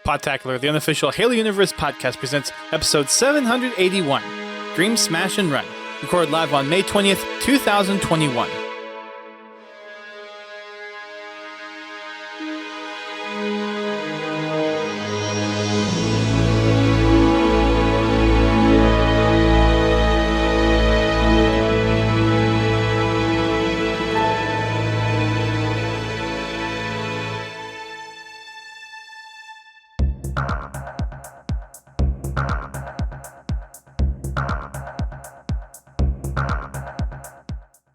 Podtacular, the unofficial Halo Universe podcast, presents episode 781, Dream Smash and Run, recorded live on May 20th, 2021.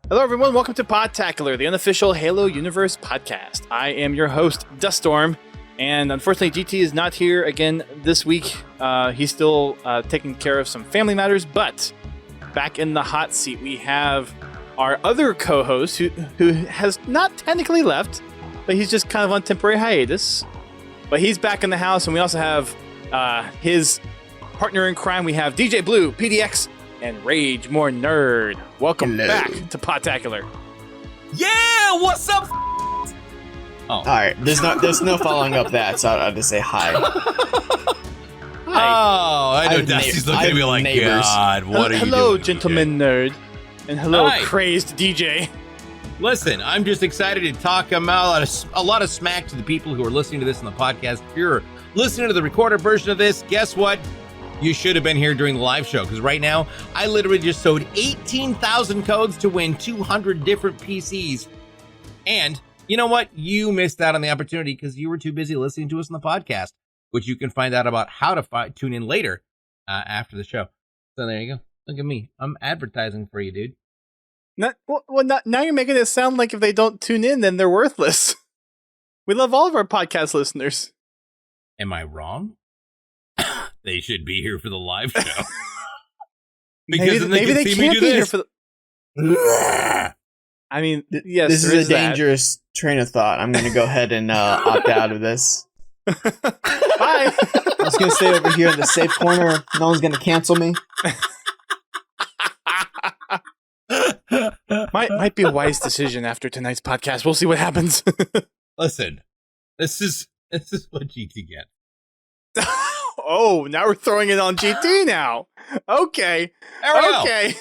Hello everyone, welcome to Podtacular, the unofficial Halo Universe podcast. I am your host, Duststorm, and unfortunately GT is not here again this week. He's still taking care of some family matters, but back in the hot seat we have our other co-host who has not technically left, but he's just kind of on temporary hiatus. But he's back in the house, and we also have his partner in crime. We have DJBluePDX and Rage More Nerd. Welcome back to Podtacular. Yeah, what's up? Oh, all right. There's no following up that, so I'll just say hi. Oh, I know Dusty's looking at me like, neighbors. God, what are you doing? Hello, gentleman nerd, and hello, Hi. crazed DJ. Listen, I'm just excited to talk a lot of smack to the people who are listening to this on the podcast. If you're listening to the recorded version of this, guess what? You should have been here during the live show, because right now, I literally just sold 18,000 codes to win 200 different PCs. And you know what? You missed out on the opportunity because you were too busy listening to us on the podcast, which you can find out about how to tune in later after the show. So there you go. Look at me. I'm advertising for you, dude. Now you're making it sound like if they don't tune in, then they're worthless. We love all of our podcast listeners. Am I wrong? They should be here for the live show. Because maybe they can't be here for the... I mean, yes, this is a dangerous train of thought. I'm going to go ahead and opt out of this. Bye. I'm just going to stay over here in the safe corner. No one's going to cancel me. Might be a wise decision after tonight's podcast. We'll see what happens. Listen, this is what GT gets. Oh, now we're throwing it on GT now. Okay. Okay.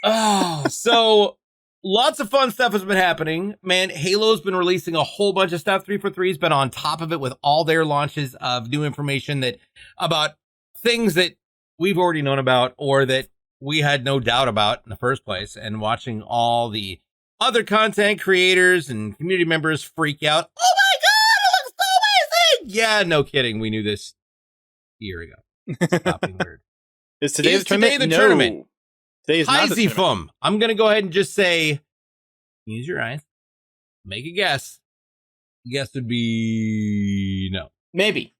Oh, so lots of fun stuff has been happening. Man, Halo's been releasing a whole bunch of stuff. 343's been on top of it with all their launches of new information about things that we've already known about or that we had no doubt about in the first place. And watching all the other content creators and community members freak out. Oh my God, it looks so amazing. Yeah, no kidding. We knew this a year ago. Stop being weird. Is today the tournament? Today is not the tournament. I'm going to go ahead and just say, use your eyes, make a guess. Guess would be no. Maybe.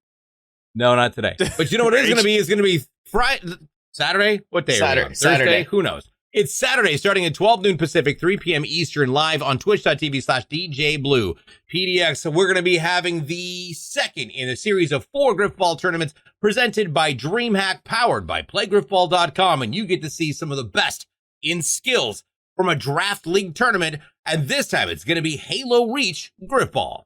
No, not today. But you know what it is going to be? It's going to be Friday, Saturday? What day are we on? Thursday? Saturday. Who knows? It's Saturday, starting at 12 noon Pacific, 3 p.m. Eastern, live on twitch.tv/DJBluePDX. So we're going to be having the second in a series of 4 Grifball tournaments presented by DreamHack, powered by PlayGrifball.com. And you get to see some of the best in skills from a draft league tournament. And this time it's going to be Halo Reach Grifball.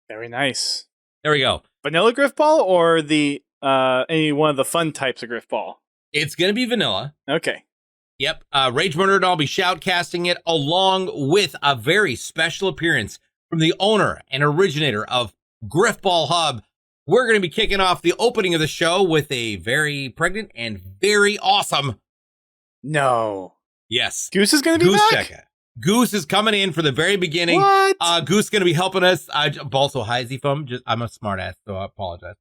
Very nice. There we go. Vanilla Grifball or the any one of the fun types of Grifball? It's going to be vanilla. Okay. Yep, Rage Murder and I'll be shoutcasting it along with a very special appearance from the owner and originator of Grifball Hub. We're going to be kicking off the opening of the show with a very pregnant and very awesome... No. Yes. Goose is going to be Goose back? Checker. Goose is coming in for the very beginning. What? Goose is going to be helping us. Also, hi, Z-Foam. I'm a smartass, so I apologize.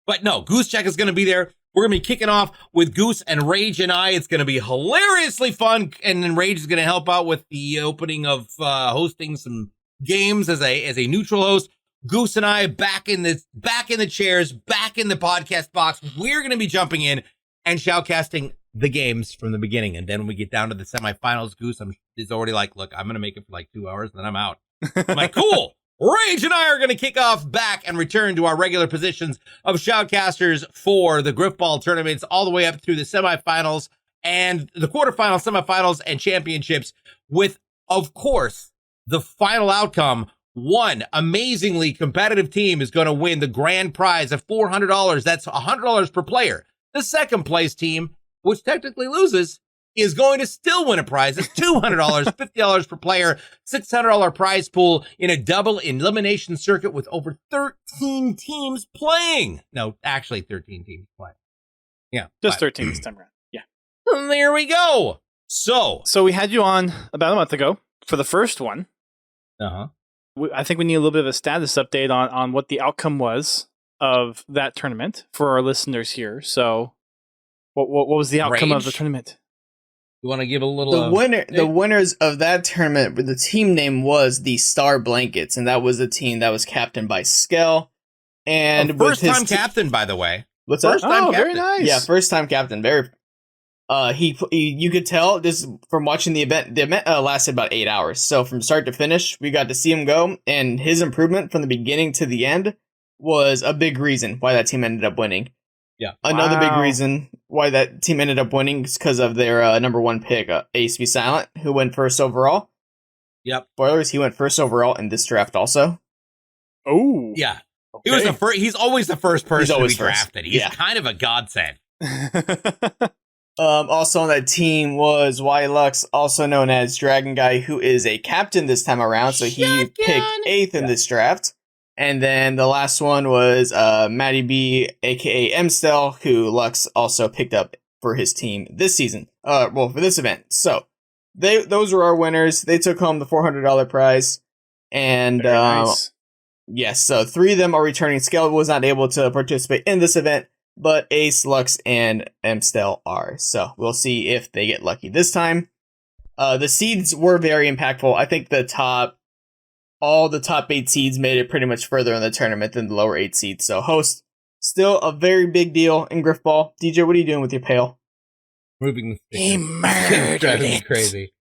But no, Goose Check is going to be there. We're going to be kicking off with Goose and Rage and I. It's going to be hilariously fun. And then Rage is going to help out with the opening of hosting some games as a neutral host. Goose and I back in the chairs, back in the podcast box. We're going to be jumping in and shoutcasting the games from the beginning. And then when we get down to the semifinals, Goose is already like, look, I'm going to make it for like 2 hours, and then I'm out. I'm like, cool. Rage and I are going to kick off back and return to our regular positions of shoutcasters for the Grifball tournaments all the way up through the semifinals and the quarterfinals, semifinals, and championships with, of course, the final outcome one amazingly competitive team is going to win the grand prize of $400. That's $100 per player. The second place team, which technically loses, is going to still win a prize. It's $200, $50 per player, $600 prize pool in a double elimination circuit with over 13 teams playing. No, actually 13 teams playing. Yeah. Just 13 this time around. Yeah. And there we go. So we had you on about a month ago for the first one. Uh-huh. I think we need a little bit of a status update on what the outcome was of that tournament for our listeners here. So what was the outcome of the tournament? You want to give a little... The winners of that tournament, the team name was the Star Blankets, and that was the team that was captained by Skell. And first-time captain, by the way. What's that? First-time captain. Very nice. Yeah, first-time captain. Very. You could tell this from watching the event. The event lasted about 8 hours, so from start to finish, we got to see him go, and his improvement from the beginning to the end was a big reason why that team ended up winning. Yeah. Another big reason why that team ended up winning is because of their number one pick, Ace Be Silent, who went first overall. Yep. Spoilers, he went first overall in this draft also. Oh. Yeah. Okay. He was he's always the first person to be first. drafted. He's kind of a godsend. Also on that team was Lux, also known as Dragon Guy, who is a captain this time around, so he picked 8th in this draft. And then the last one was Matty B, aka Mstel, who Lux also picked up for his team this season. For this event. So those were our winners. They took home the $400 prize. And nice. Yes, so 3 of them are returning. Skell was not able to participate in this event, but Ace, Lux, and Mstel are. So we'll see if they get lucky this time. The seeds were very impactful. I think all the top 8 seeds made it pretty much further in the tournament than the lower 8 seeds. So host, still a very big deal in Grifball. DJ, what are you doing with your pail? Moving the sticker. He murdered Driving me it. crazy.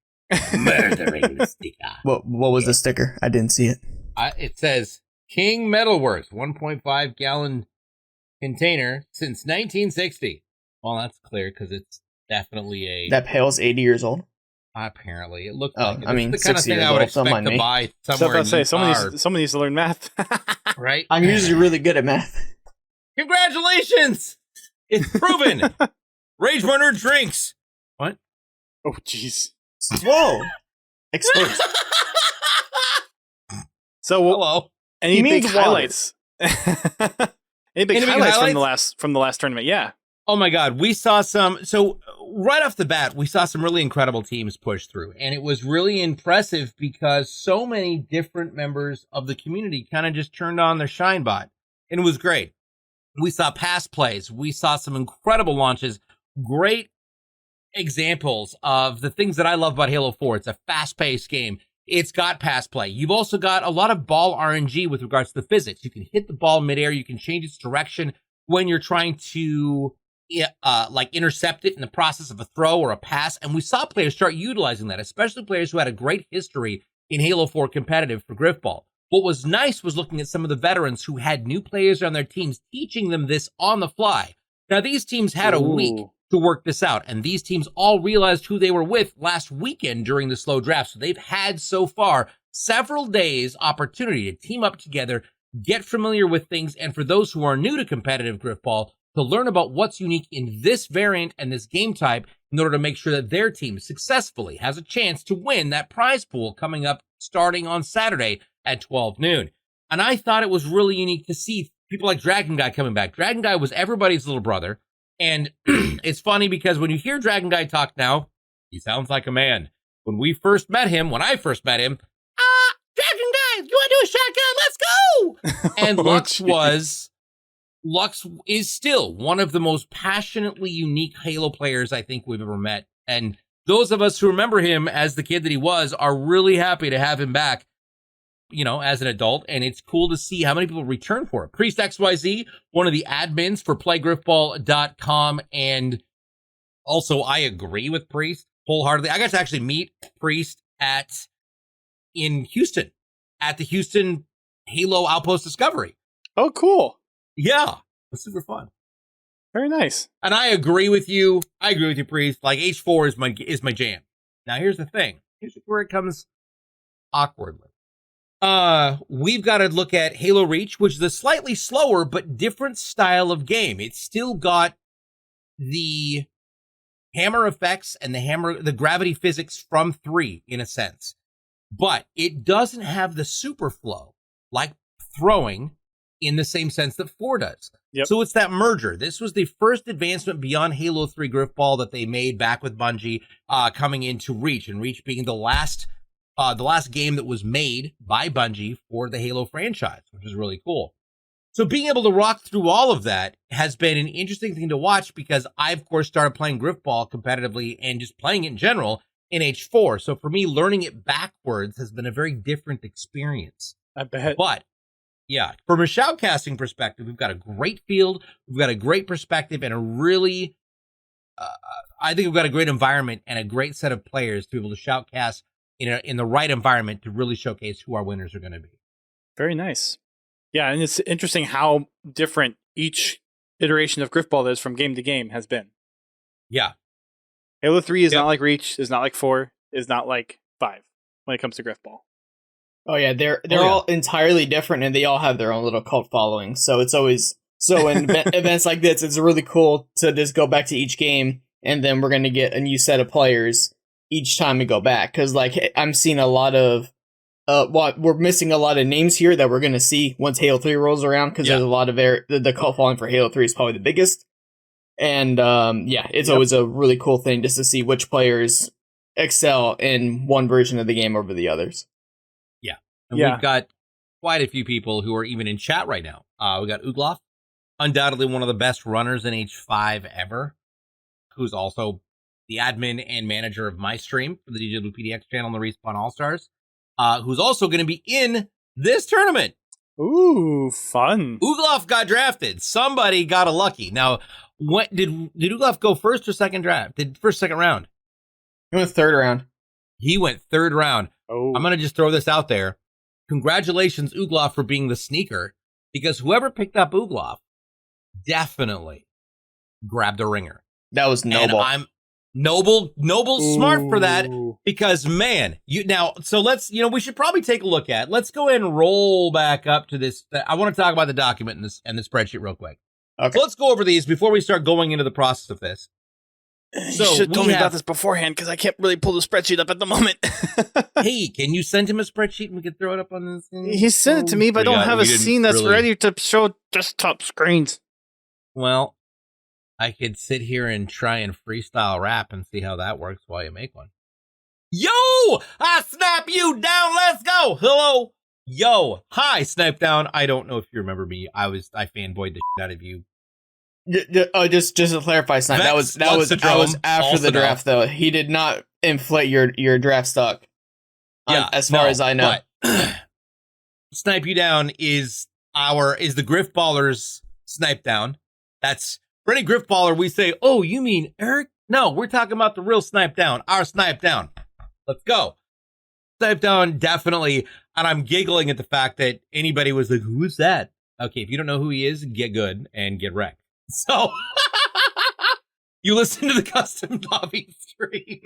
Murdering the sticker. What was the sticker? I didn't see it. It says King Metalworks 1.5 gallon container since 1960. Well, that's clear because it's definitely That pail's 80 years old. Apparently, it looks like it. I mean, It's the kind of 60 thing years I would old, don't expect mind to me. buy So somewhere I in say Utah, someone needs to learn math. right? I'm usually really good at math. Congratulations! It's proven. Rage Runner drinks. What? Oh, jeez. Whoa! Exposed. So Hello. any He big means water. highlights? Any big highlights from the last tournament? Yeah. Oh my God, we saw some. So right off the bat, we saw some really incredible teams push through, and it was really impressive because so many different members of the community kind of just turned on their shine bot, and it was great. We saw pass plays, we saw some incredible launches, great examples of the things that I love about Halo 4. It's a fast-paced game. It's got pass play. You've also got a lot of ball RNG with regards to the physics. You can hit the ball midair. You can change its direction when you're trying to intercept it in the process of a throw or a pass. And we saw players start utilizing that, especially players who had a great history in Halo 4 competitive for Grifball. What was nice was looking at some of the veterans who had new players on their teams, teaching them this on the fly. Now, these teams had a week to work this out, and these teams all realized who they were with last weekend during the slow draft. So they've had so far several days opportunity to team up together, get familiar with things, and for those who are new to competitive Grifball, to learn about what's unique in this variant and this game type in order to make sure that their team successfully has a chance to win that prize pool coming up starting on Saturday at 12 noon. And I thought it was really unique to see people like Dragon Guy coming back. Dragon Guy was everybody's little brother. And it's funny because when you hear Dragon Guy talk now, he sounds like a man. When I first met him, Dragon Guy, you want to do a shotgun? Let's go! And Lux is still one of the most passionately unique Halo players I think we've ever met. And those of us who remember him as the kid that he was are really happy to have him back, you know, as an adult. And it's cool to see how many people return for it. Priest XYZ, one of the admins for PlayGrifball.com. And also, I agree with Priest wholeheartedly. I got to actually meet Priest in Houston at the Houston Halo Outpost Discovery. Oh, cool. Yeah, it's super fun. Very nice. And I agree with you. Priest. Like H4 is my jam. Now here's the thing. Here's where it comes awkwardly. we've got to look at Halo Reach, which is a slightly slower but different style of game. It's still got the hammer effects and the gravity physics from 3 in a sense, but it doesn't have the super flow like throwing in the same sense that 4 does. Yep. So it's that merger. This was the first advancement beyond Halo 3 Grifball that they made back with Bungie, coming into Reach, and Reach being the last game that was made by Bungie for the Halo franchise, which is really cool. So being able to rock through all of that has been an interesting thing to watch, because I, of course, started playing Grifball competitively and just playing it in general in H4. So for me, learning it backwards has been a very different experience. I bet. But yeah, from a shoutcasting perspective, we've got a great field, we've got a great perspective, and a really, I think we've got a great environment and a great set of players to be able to shoutcast in the right environment to really showcase who our winners are going to be. Very nice. Yeah, and it's interesting how different each iteration of Grifball is from game to game has been. Yeah. Halo 3 is Yep. not like Reach, is not like 4, is not like 5 when it comes to Grifball. Oh yeah, they're all entirely different, and they all have their own little cult following. So it's always in events like this, it's really cool to just go back to each game, and then we're gonna get a new set of players each time we go back. Because like I'm seeing a lot of we're missing a lot of names here that we're gonna see once Halo 3 rolls around. Because there's a lot of the cult following for Halo 3 is probably the biggest, and it's always a really cool thing just to see which players excel in one version of the game over the others. And we've got quite a few people who are even in chat right now. We got Ugloff, undoubtedly one of the best runners in H5 ever, who's also the admin and manager of my stream for the DJBluePDX channel and the Respawn All-Stars, who's also going to be in this tournament. Ooh, fun. Ugloff got drafted. Somebody got a lucky. Now, what did Ugloff go first or second draft? Second round? He went third round. He went third round. Oh. I'm going to just throw this out there. Congratulations, Ugloff, for being the sneaker, because whoever picked up Ugloff definitely grabbed a ringer. That was noble. And I'm Noble's smart for that, Ooh. because man, so let's, we should probably take a look at, let's go ahead and roll back up to this. I want to talk about the document and the spreadsheet real quick. Okay. So let's go over these before we start going into the process of this. You should have told me about this beforehand, because I can't really pull the spreadsheet up at the moment. Hey, can you send him a spreadsheet and we can throw it up on this thing? He sent it to me, but I don't have a scene that's ready to show desktop screens. Well, I could sit here and try and freestyle rap and see how that works while you make one. Yo! I snap you down, let's go! Hello! Yo! Hi, Snipe Down. I don't know if you remember me. I fanboyed the shit out of you. Just to clarify, Snipe, that was after the draft, though. He did not inflate your draft stock. As far as I know. But Snipe You Down is the Grifballers Snipe Down. That's for any Grifballer. We say, oh, you mean Eric? No, we're talking about the real Snipe Down. Our Snipe Down. Let's go. Snipe Down, definitely. And I'm giggling at the fact that anybody was like, who is that? Okay, if you don't know who he is, get good and get wrecked. So, you listen to the custom lobby stream.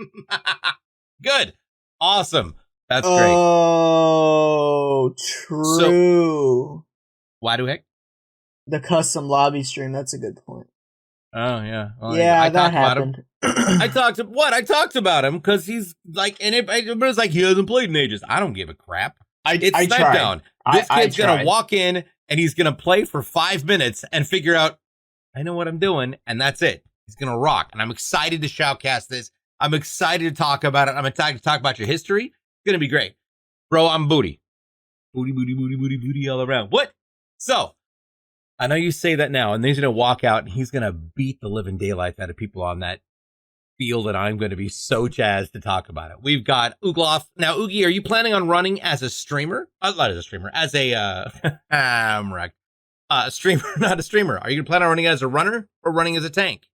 Good. Awesome. That's great. Oh, true. So, why do heck? The custom lobby stream, that's a good point. Oh, yeah. Well, yeah, that happened. I talked about him because he's like, and everybody's like, he hasn't played in ages. I don't give a crap. It's Snipe Down. This kid's going to walk in and he's going to play for 5 minutes and figure out, I know what I'm doing, and that's it. He's going to rock. And I'm excited to shoutcast this. I'm excited to talk about it. I'm excited to talk about your history. It's going to be great. Bro, I'm booty. Booty all around. What? So, I know you say that now, and he's going to walk out, and he's going to beat the living daylights out of people on that field, and I'm going to be so jazzed to talk about it. We've got Ugloff. Now, Oogie, are you planning on running as a streamer? Not as a streamer. As a, I'm wrecked. Streamer, not a streamer. Are you going to plan on running as a runner or running as a tank?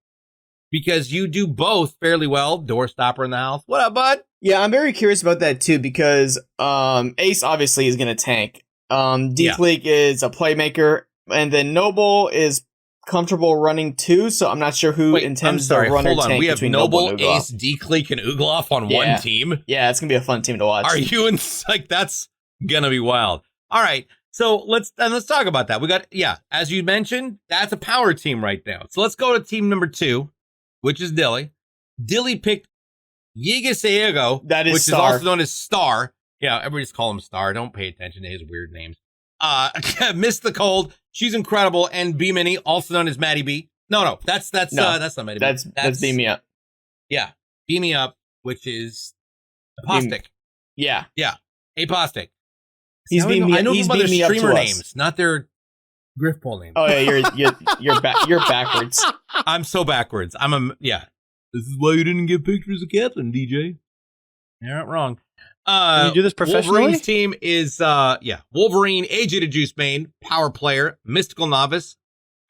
Because you do both fairly well. Door stopper in the house. What up, bud? Yeah, I'm very curious about that too, because Ace obviously is going to tank. Deepleak is a playmaker, and then Noble is comfortable running too, so I'm not sure who intends to run or tank. We have between Noble, and Ugloff. Ace, Deepleak, and Ugloff on one team? Yeah, it's going to be a fun team to watch. Are you in, that's Gonna be wild. All right. So let's talk about that. We got, as you mentioned, that's a power team right now. So let's go to team number 2, which is Dilly. Dilly picked Yigasego, That is which Star. is also known as Star. Yeah, everybody just call him Star. Don't pay attention to his weird names. Miss the Cold. She's incredible. And B Mini, also known as Maddie B. No, that's not Maddie B. That's Beam Me Up. Yeah, Beam Me Up, which is Apostic. Yeah. Apostic. He's I beam know, me, I know he's them by their beam me up streamer to names, us. not their Grifball names. Oh yeah, you're backwards. I'm so backwards. This is why you didn't get pictures of Catherine, DJ. You're not wrong. Can you do this professionally? Wolverine's team is Wolverine, Aged Juice Main, Power Player, Mystical Novice,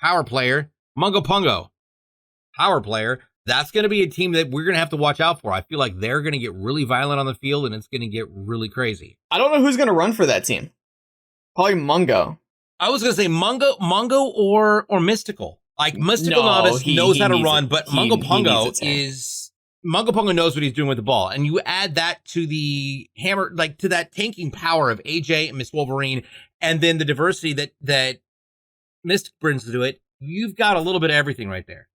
Power Player, Mungo Pungo, Power Player. That's going to be a team that we're going to have to watch out for. I feel like they're going to get really violent on the field, and it's going to get really crazy. I don't know who's gonna run for that team. Probably Mungo. I was going to say Mungo or Mystical. Like, Mystical No, Novice knows how to needs run, it. but He Mungo needs Pungo a tank. Mungo Pungo knows what he's doing with the ball. And you add that to the hammer, like to that tanking power of AJ and Miss Wolverine, and then the diversity that Mystic brings to it, you've got a little bit of everything right there.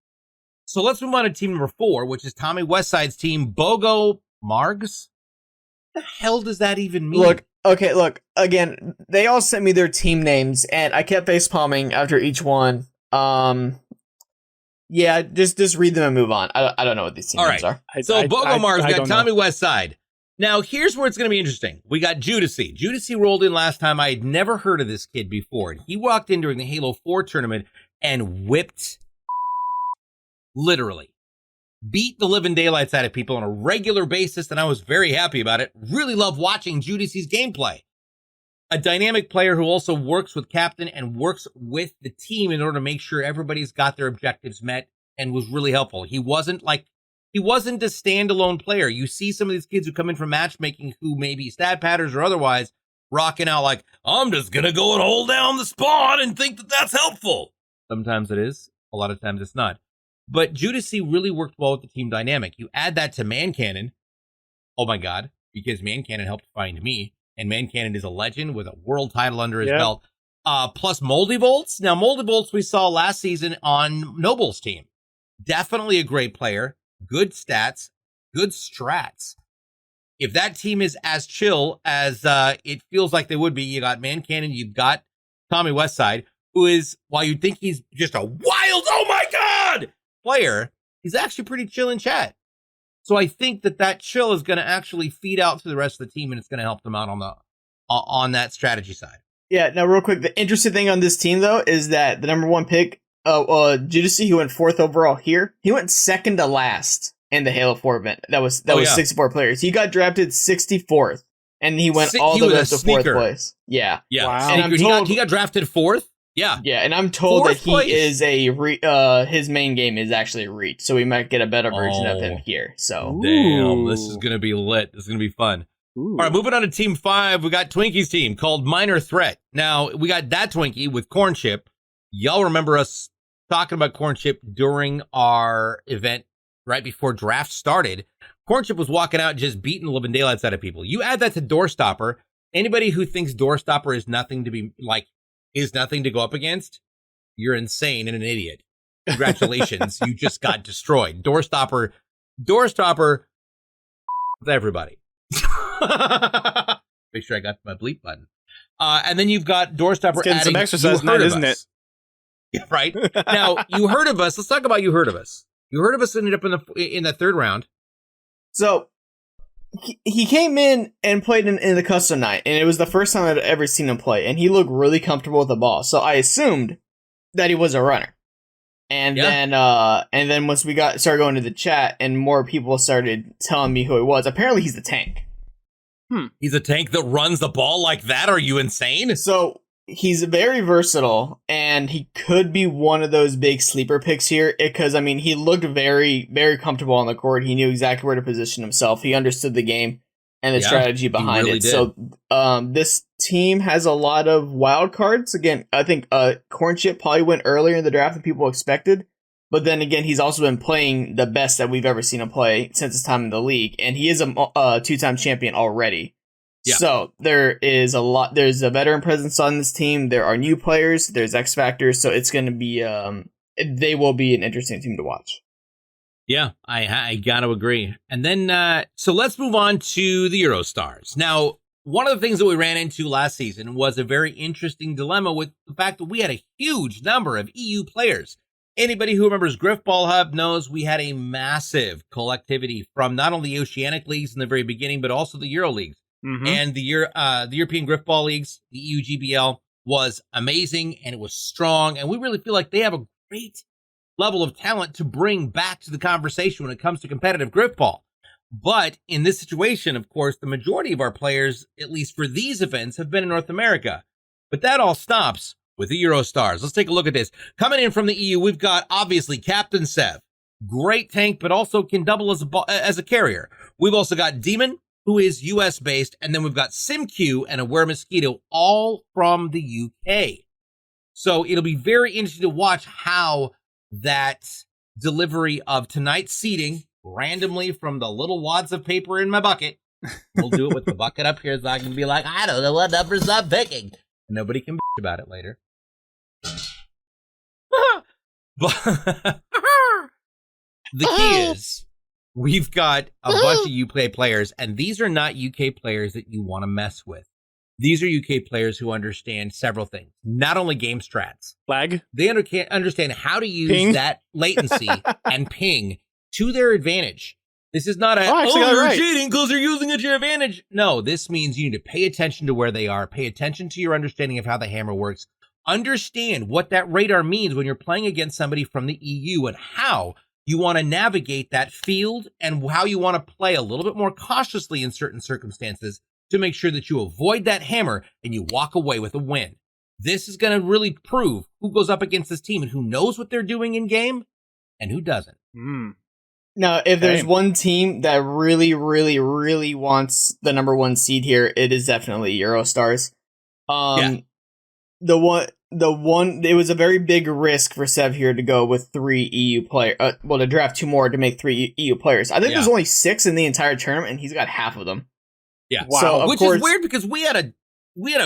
So let's move on to team number 4, which is Tommy Westside's team, Bogo Margs. What the hell does that even mean? Look, again, they all sent me their team names, and I kept facepalming after each one. Yeah, just read them and move on. I don't know what these team names are. So Bogo Margs, we got don't know. Tommy Westside. Now, here's where it's going to be interesting. We got Judasy. Judasy rolled in last time. I had never heard of this kid before. And he walked in during the Halo 4 tournament and whipped, literally, beat the living daylights out of people on a regular basis, and I was very happy about it. Really love watching Judasy's gameplay. A dynamic player who also works with Captain and works with the team in order to make sure everybody's got their objectives met, and was really helpful. He wasn't a standalone player. You see some of these kids who come in from matchmaking who may be stat patters or otherwise rocking out like, I'm just going to go and hold down the spawn and think that that's helpful. Sometimes it is. A lot of times it's not. But Judasy really worked well with the team dynamic. You add that to Man Cannon. Oh my God, because Man Cannon helped find me. And Man Cannon is a legend with a world title under his belt. Plus Moldy Bolts. Now, Moldy Bolts we saw last season on Noble's team. Definitely a great player. Good stats. Good strats. If that team is as chill as it feels like they would be, you got Man Cannon, you've got Tommy Westside, who is, while you think he's just a wild, oh my God, player, he's actually pretty chill in chat. So I think that chill is going to actually feed out to the rest of the team, and it's going to help them out on that strategy side. Yeah, now real quick, the interesting thing on this team, though, is that the number 1 pick, Judasy, who went 4th overall here, he went 2nd to last in the Halo 4 event. That was 64 players. He got drafted 64th, and he went all the way up to 4th place. Yeah. Wow. And I'm told, he got drafted 4th? Yeah. Yeah, and I'm told that 4th place. he is his main game is actually Reach, so we might get a better version of him here. So damn, this is going to be lit. This is going to be fun. Ooh. All right, moving on to team 5, we got Twinkie's team called Minor Threat. Now, we got that Twinkie with Corn Chip. Y'all remember us talking about Corn Chip during our event right before draft started. Corn Chip was walking out and just beating the living daylights out of people. You add that to Doorstopper. Anybody who thinks Doorstopper is nothing to go up against, you're insane and an idiot. Congratulations, you just got destroyed. Doorstopper with everybody. Make sure I got my bleep button. And then you've got Doorstopper It's getting adding some exercise You Heard tonight, of isn't Us. Yeah, right? Now, You Heard of Us. Let's talk about You Heard of Us. You Heard of Us ended up in the 3rd round. So he came in and played in the custom night, and it was the first time I'd ever seen him play, and he looked really comfortable with the ball. So I assumed that he was a runner. And then once we started going to the chat, and more people started telling me who he was. Apparently, he's the tank. He's a tank that runs the ball like that? Are you insane? So he's very versatile, and he could be one of those big sleeper picks here because, I mean, he looked very, very comfortable on the court. He knew exactly where to position himself. He understood the game and the strategy behind really it. did. So this team has a lot of wild cards. Again, I think Corn Chip probably went earlier in the draft than people expected. But then again, he's also been playing the best that we've ever seen him play since his time in the league. And he is a 2-time champion already. Yeah. So there is a lot. There's a veteran presence on this team. There are new players. There's X factors. So it's going to be. They will be an interesting team to watch. Yeah, I got to agree. And then, so let's move on to the Eurostars. Now, one of the things that we ran into last season was a very interesting dilemma with the fact that we had a huge number of EU players. Anybody who remembers Grifball Hub knows we had a massive collectivity from not only the Oceanic leagues in the very beginning, but also the Euro leagues. Mm-hmm. And the European Grifball leagues, the EU GBL, was amazing and it was strong. And we really feel like they have a great level of talent to bring back to the conversation when it comes to competitive Grifball. But in this situation, of course, the majority of our players, at least for these events, have been in North America. But that all stops with the Eurostars. Let's take a look at this. Coming in from the EU, we've got, obviously, Captain Sev. Great tank, but also can double as a carrier. We've also got Demon, who is US-based, and then we've got SimQ and Aware Mosquito, all from the UK. So it'll be very interesting to watch how that delivery of tonight's seeding randomly from the little wads of paper in my bucket. We'll do it with the bucket up here so I can be like, I don't know what numbers I'm picking. And nobody can bitch about it later. But the key is we've got a bunch of UK players, and these are not UK players that you want to mess with. These are UK players who understand several things, not only game strats. Flag. They understand how to use Ping. that latency and ping to their advantage. This is not you're cheating because they're using it to your advantage. No, this means you need to pay attention to where they are, pay attention to your understanding of how the hammer works, understand what that radar means when you're playing against somebody from the EU and how you want to navigate that field and how you want to play a little bit more cautiously in certain circumstances to make sure that you avoid that hammer and you walk away with a win. This is going to really prove who goes up against this team and who knows what they're doing in game and who doesn't. Now, if there's one team that really, really, really wants the number one seed here, it is definitely Eurostars. It was a very big risk for Sev here to go with 3 EU players. To draft 2 more to make 3 EU players. I think there's only 6 in the entire tournament, and he's got half of them. Yeah, wow. So, which is weird because we had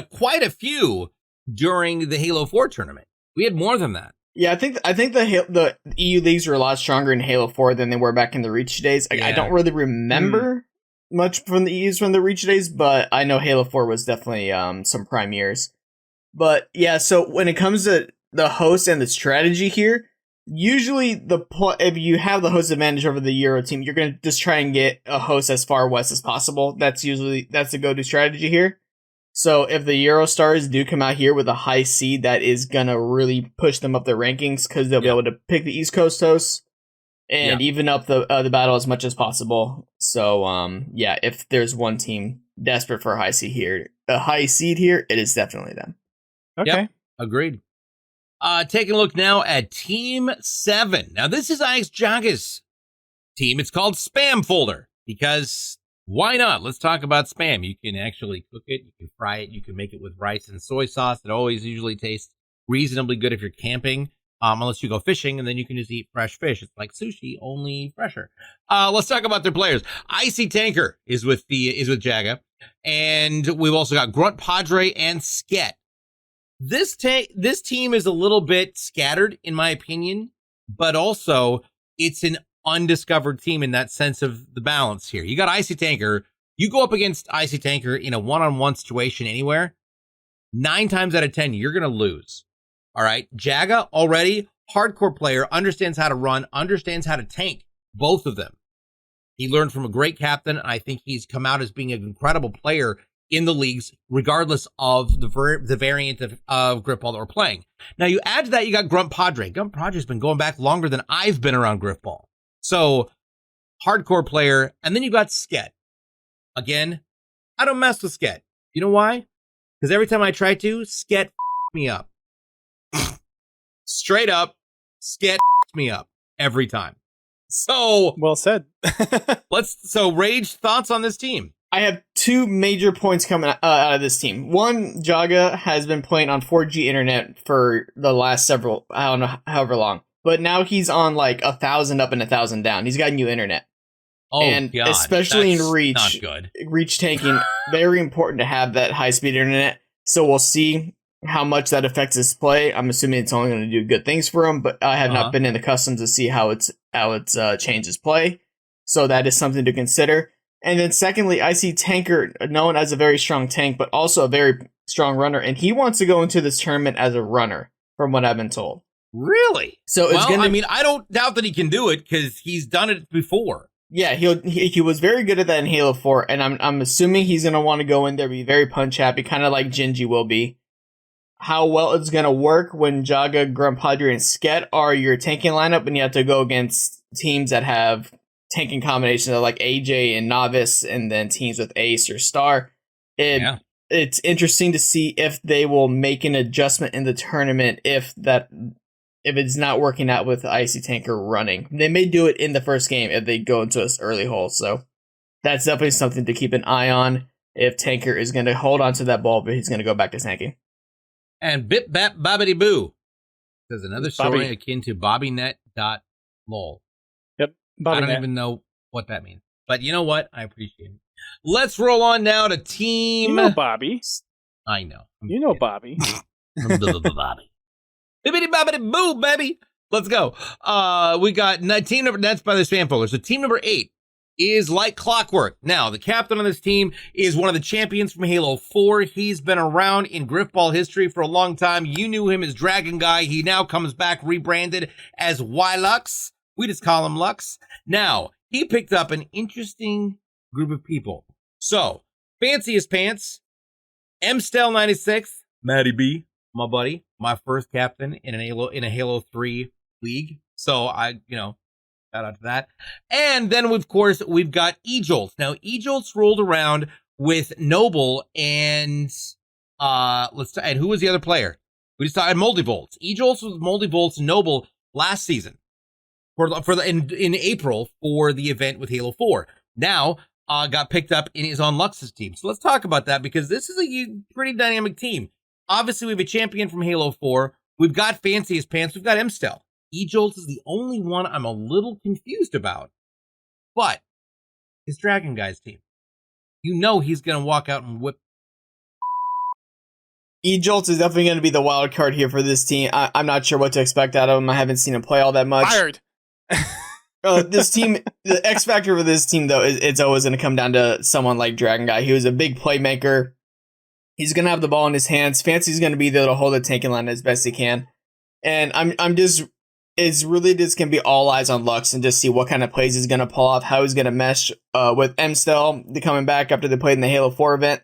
quite a few during the Halo 4 tournament. We had more than that. Yeah, I think the EU leagues were a lot stronger in Halo 4 than they were back in the Reach days. I don't really remember much from the EUs from the Reach days, but I know Halo 4 was definitely some prime years. But yeah, so when it comes to the host and the strategy here, usually if you have the host advantage over the Euro team, you're going to just try and get a host as far west as possible. That's the go-to strategy here. So if the Eurostars do come out here with a high seed, that is going to really push them up their rankings because they'll be able to pick the East Coast hosts and even up the battle as much as possible. So if there's one team desperate for a high seed here, it is definitely them. Okay. Yep, agreed. Taking a look now at Team 7. Now, this is Ix Jaga's team. It's called Spam Folder because why not? Let's talk about spam. You can actually cook it. You can fry it. You can make it with rice and soy sauce. It always usually tastes reasonably good if you're camping, unless you go fishing, and then you can just eat fresh fish. It's like sushi, only fresher. Let's talk about their players. Icy Tanker is with Jaga, and we've also got Grunt Padre and Sket. This team is a little bit scattered, in my opinion, but also it's an undiscovered team in that sense of the balance here. You got Icy Tanker. You go up against Icy Tanker in a one-on-one situation anywhere, 9 times out of 10, you're going to lose. All right. Jaga, already hardcore player, understands how to run, understands how to tank, both of them. He learned from a great captain. I think he's come out as being an incredible player in the leagues, regardless of the variant of Grifball that we're playing. Now, you add to that, you got Grunt Padre. Grunt Padre's been going back longer than I've been around Grifball. So, hardcore player. And then you got Sket. Again, I don't mess with Sket. You know why? Because every time I try to, Sket me up. Straight up, Sket me up every time. So, well said. Rage, thoughts on this team? I have 2 major points coming out of this team. One, Jaga has been playing on 4G internet for the last however long. But now he's on like 1,000 up and 1,000 down. He's got new internet. Oh, and God, especially that's in Reach, not good. Reach tanking, very important to have that high-speed internet. So we'll see how much that affects his play. I'm assuming it's only going to do good things for him, but I have not been in the customs to see how it's changed his play. So that is something to consider. And then secondly, I see Tanker known as a very strong tank, but also a very strong runner, and he wants to go into this tournament as a runner, from what I've been told. Really? So it's I mean, I don't doubt that he can do it because he's done it before. Yeah, he was very good at that in Halo 4, and I'm assuming he's gonna want to go in there, be very punch happy, kind of like Gingy will be. How well it's gonna work when Jaga, Grumpadre, and Sket are your tanking lineup, and you have to go against teams that have tanking combinations of like AJ and Novice, and then teams with Ace or Star. It's interesting to see if they will make an adjustment in the tournament if it's not working out with the Icy Tanker running. They may do it in the first game if they go into this early hole, so that's definitely something to keep an eye on if Tanker is going to hold on to that ball, but he's going to go back to tanking. And Bip Bap Bobbity Boo says another story Bobby. akin to BobbyNet.lol. Yep. I don't even know what that means. But you know what? I appreciate it. Let's roll on now to Team... You know Bobby. I know. You know Bobby. Bobby. Bibbidi bobbidi boo, baby. Let's go. We got team number, that's by the spam folder. So team number 8 is Like Clockwork. Now, the captain on this team is one of the champions from Halo 4. He's been around in Grifball history for a long time. You knew him as Dragon Guy. He now comes back rebranded as Ylux. We just call him Lux. Now, he picked up an interesting group of people. So, Fanciest Pants, MStel96, Matty B, my buddy, my first captain in a Halo 3 league. So shout out to that. And then of course we've got E-Jolts. Now E-Jolts rolled around with Noble and and who was the other player? We just had Moldy Volts. E-Jolts was Moldy Volts and Noble last season in April for the event with Halo 4. Now got picked up and is on Lux's team. So let's talk about that because this is a pretty dynamic team. Obviously, we have a champion from Halo 4. We've got Fanciest Pants. We've got MStel. E-Jolts is the only one I'm a little confused about. But his Dragon Guy's team. You know he's going to walk out and whip. E-Jolts is definitely going to be the wild card here for this team. I'm not sure what to expect out of him. I haven't seen him play all that much. Fired. This team, the X factor for this team, though, it's always going to come down to someone like Dragon Guy. He was a big playmaker. He's going to have the ball in his hands. Fancy's going to be there to hold the tanking line as best he can. And it's really just going to be all eyes on Lux and just see what kind of plays he's going to pull off, how he's going to mesh with MStel coming back after they played in the Halo 4 event.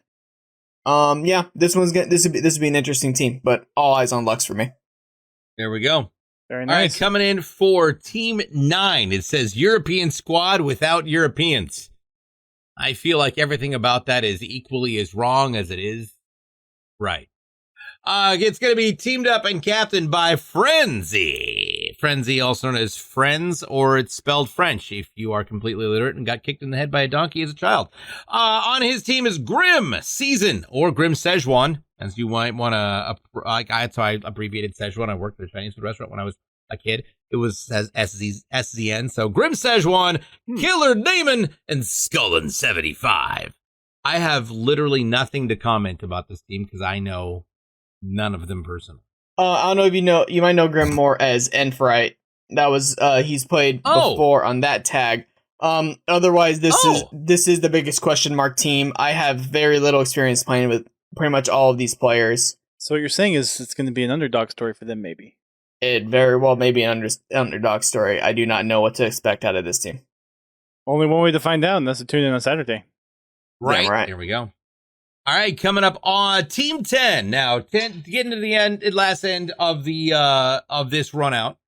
This will be an interesting team, but all eyes on Lux for me. There we go. Very nice. All right, coming in for Team 9. It says European squad without Europeans. I feel like everything about that is equally as wrong as it is right. It's going to be teamed up and captained by Frenzy. Frenzy, also known as Friends, or it's spelled French if you are completely illiterate and got kicked in the head by a donkey as a child. On his team is Grim Season, or Grim Szechuan, as you might want to, so I abbreviated Szechuan. I worked at a Chinese food restaurant when I was a kid. It was as SZN. So Grim Szechuan, Killer Demon, and Skullin 75. I have literally nothing to comment about this team because I know none of them personally. I don't know if you might know Grim more as Enfright. That was he's played before on that tag. Otherwise, this is the biggest question mark team. I have very little experience playing with pretty much all of these players. So what you're saying is it's going to be an underdog story for them, maybe. It very well may be an underdog story. I do not know what to expect out of this team. Only one way to find out, and that's to tune in on Saturday. Right. Yeah, right. Here we go. All right, coming up on Team 10. Now, getting to the last end of the of this run out.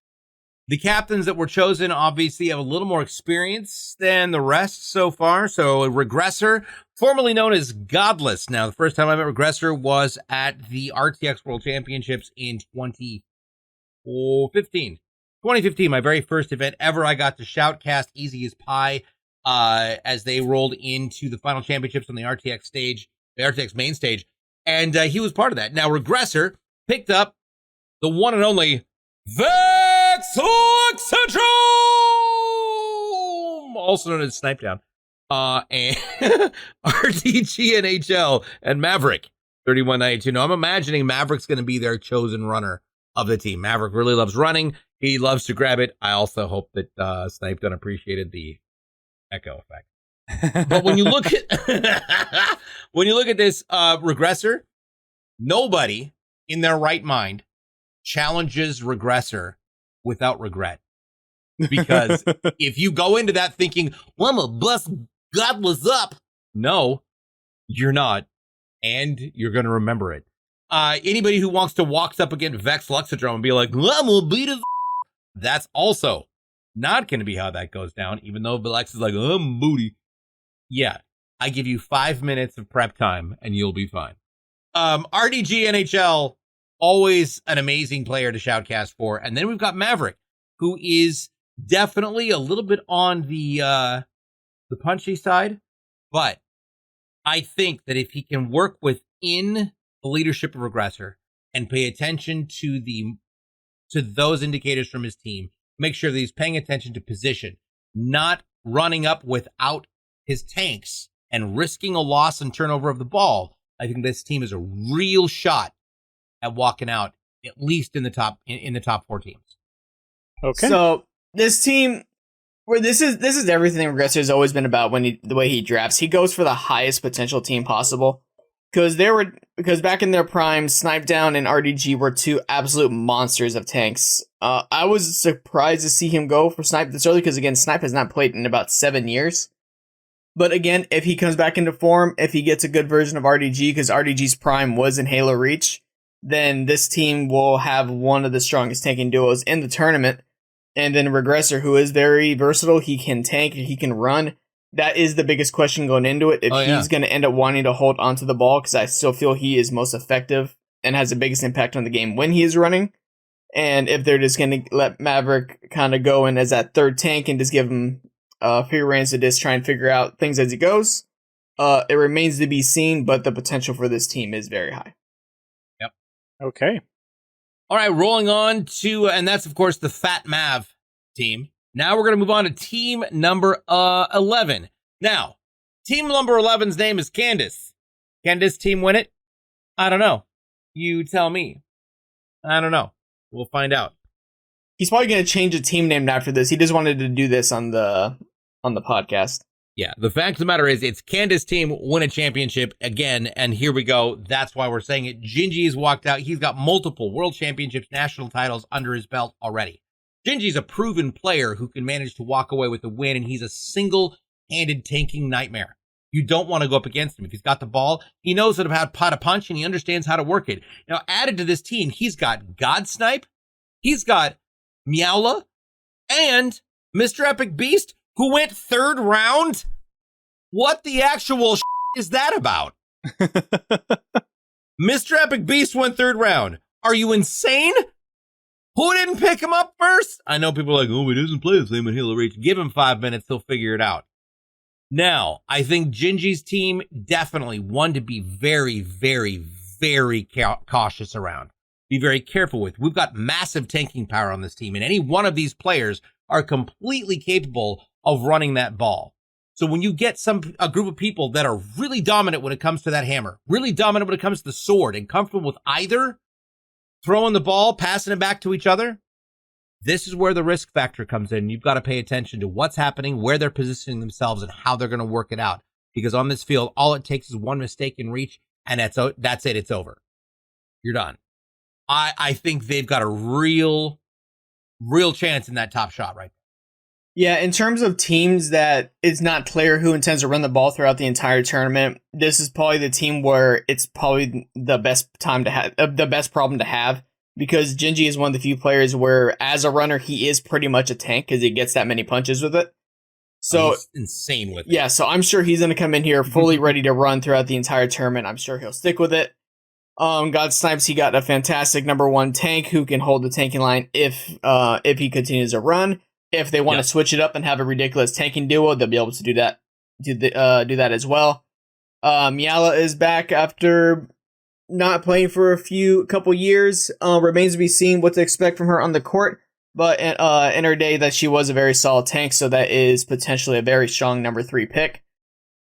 The captains that were chosen obviously have a little more experience than the rest so far. So, Regressor, formerly known as Godless. Now, the first time I met Regressor was at the RTX World Championships in 2015. 2015, my very first event ever. I got to shoutcast Easy as Pie as they rolled into the final championships on the RTX stage, the RTX main stage, and he was part of that. Now, Regressor picked up the one and only Vexoxydrome, also known as Snipe Down, and RTG NHL and Maverick 3192. Now I'm imagining Maverick's going to be their chosen runner of the team. Maverick really loves running. He loves to grab it. I also hope that Snipe Down appreciated the echo effect. But when you look at this regressor, nobody in their right mind challenges regressor without regret. Because if you go into that thinking, well, I'm a bust godless up. No, you're not. And you're going to remember it. Anybody who wants to walk up against Vex Luxodrome and be like, well, I'm going to beat his, that's also not going to be how that goes down, even though Vex is like, I'm booty. Yeah, I give you 5 minutes of prep time and you'll be fine. RDG NHL, always an amazing player to shoutcast for. And then we've got Maverick, who is definitely a little bit on the punchy side. But I think that if he can work within the leadership of Regressor and pay attention to those indicators from his team, make sure that he's paying attention to position, not running up without his tanks and risking a loss and turnover of the ball, I think this team is a real shot at walking out, at least in the top 4 teams. Okay. So this team, where this is everything Regressor has always been about the way he drafts. He goes for the highest potential team possible. Because back in their prime, Snipe Down and RDG were 2 absolute monsters of tanks. I was surprised to see him go for Snipe this early because, again, Snipe has not played in about 7 years. But again, if he comes back into form, if he gets a good version of RDG, because RDG's prime was in Halo Reach, then this team will have one of the strongest tanking duos in the tournament. And then Regressor, who is very versatile, he can tank, he can run. That is the biggest question going into it. If he's going to end up wanting to hold onto the ball, because I still feel he is most effective and has the biggest impact on the game when he is running. And if they're just going to let Maverick kind of go in as that third tank and just give him free reins to just try and figure out things as he goes, it remains to be seen, but the potential for this team is very high. Yep. Okay. All right, rolling on to, and that's, of course, the Fat Mav team. Now we're going to move on to team number 11. Now, team number 11's name is Candace. Can this team win it? I don't know. You tell me. I don't know. We'll find out. He's probably going to change the team name after this. He just wanted to do this on the podcast. Yeah, the fact of the matter is, it's Candace team win a championship again, and here we go. That's why we're saying it. Gingy's walked out. He's got multiple world championships, national titles under his belt already. Gingy's a proven player who can manage to walk away with the win, and he's a single-handed tanking nightmare. You don't want to go up against him. If he's got the ball, he knows how to punch, and he understands how to work it. Now, added to this team, he's got God Snipe, he's got Meowla, and Mr. Epic Beast, who went 3rd round? What the actual is that about? Mr. Epic Beast went 3rd round. Are you insane? Who didn't pick him up first? I know people are like, oh, he doesn't play the same in Halo Reach. Give him 5 minutes, he'll figure it out. Now, I think Gingy's team definitely one to be very, very, very cautious around. Be very careful with. We've got massive tanking power on this team, and any one of these players are completely capable of running that ball. So when you get a group of people that are really dominant when it comes to that hammer, really dominant when it comes to the sword, and comfortable with either throwing the ball, passing it back to each other, this is where the risk factor comes in. You've got to pay attention to what's happening, where they're positioning themselves, and how they're going to work it out. Because on this field, all it takes is one mistake in reach, and that's it. It's over. You're done. I think they've got a real chance in that top shot right there. Yeah, in terms of teams that it's not clear who intends to run the ball throughout the entire tournament, this is probably the team where it's probably the best time to have, the best problem to have, because Gingy is one of the few players where, as a runner, he is pretty much a tank because he gets that many punches with it. So he's insane with it. Yeah, so I'm sure he's going to come in here fully ready to run throughout the entire tournament. I'm sure he'll stick with it. God Snipes, he got a fantastic number 1 tank who can hold the tanking line if he continues to run. If they want to switch it up and have a ridiculous tanking duo, they'll be able to do that. Do that as well. Meowla is back after not playing for a couple years. Remains to be seen what to expect from her on the court. But in her day, that she was a very solid tank, so that is potentially a very strong number 3 pick.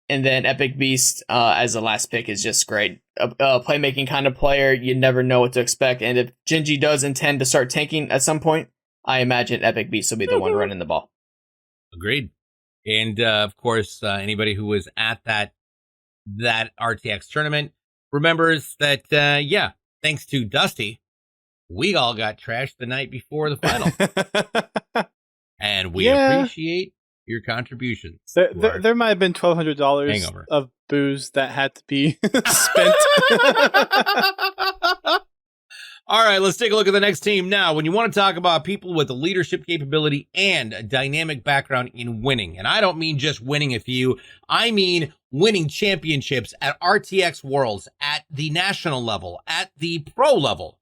And then Epic Beast as the last pick is just great. A playmaking kind of player, you never know what to expect. And if Gingy does intend to start tanking at some point, I imagine Epic Beast will be the one running the ball. Agreed. And of course, anybody who was at that RTX tournament remembers that, thanks to Dusty, we all got trashed the night before the final. And we appreciate your contributions. There might have been $1,200 of booze that had to be spent. All right, let's take a look at the next team now. When you want to talk about people with a leadership capability and a dynamic background in winning, and I don't mean just winning a few, I mean winning championships at RTX Worlds, at the national level, at the pro level.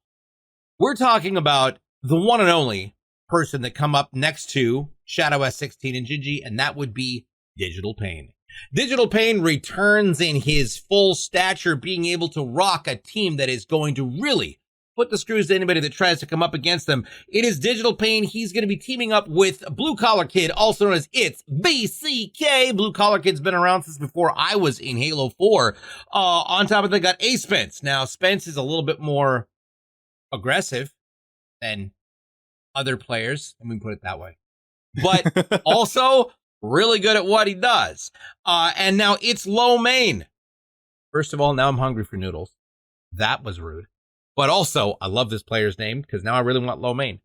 We're talking about the one and only person that come up next to Shadow S16 and Gingy, and that would be Digital Pain. Digital Pain returns in his full stature, being able to rock a team that is going to really put the screws to anybody that tries to come up against them. It is Digital Pain. He's going to be teaming up with Blue Collar Kid, also known as It's BCK. Blue Collar Kid's been around since before I was in Halo 4. On top of that, they got A Spence. Now, Spence is a little bit more aggressive than other players. Let me put it that way. But also really good at what he does. And now it's Lo Mein. First of all, now I'm hungry for noodles. That was rude. But also, I love this player's name because now I really want Lo Mein.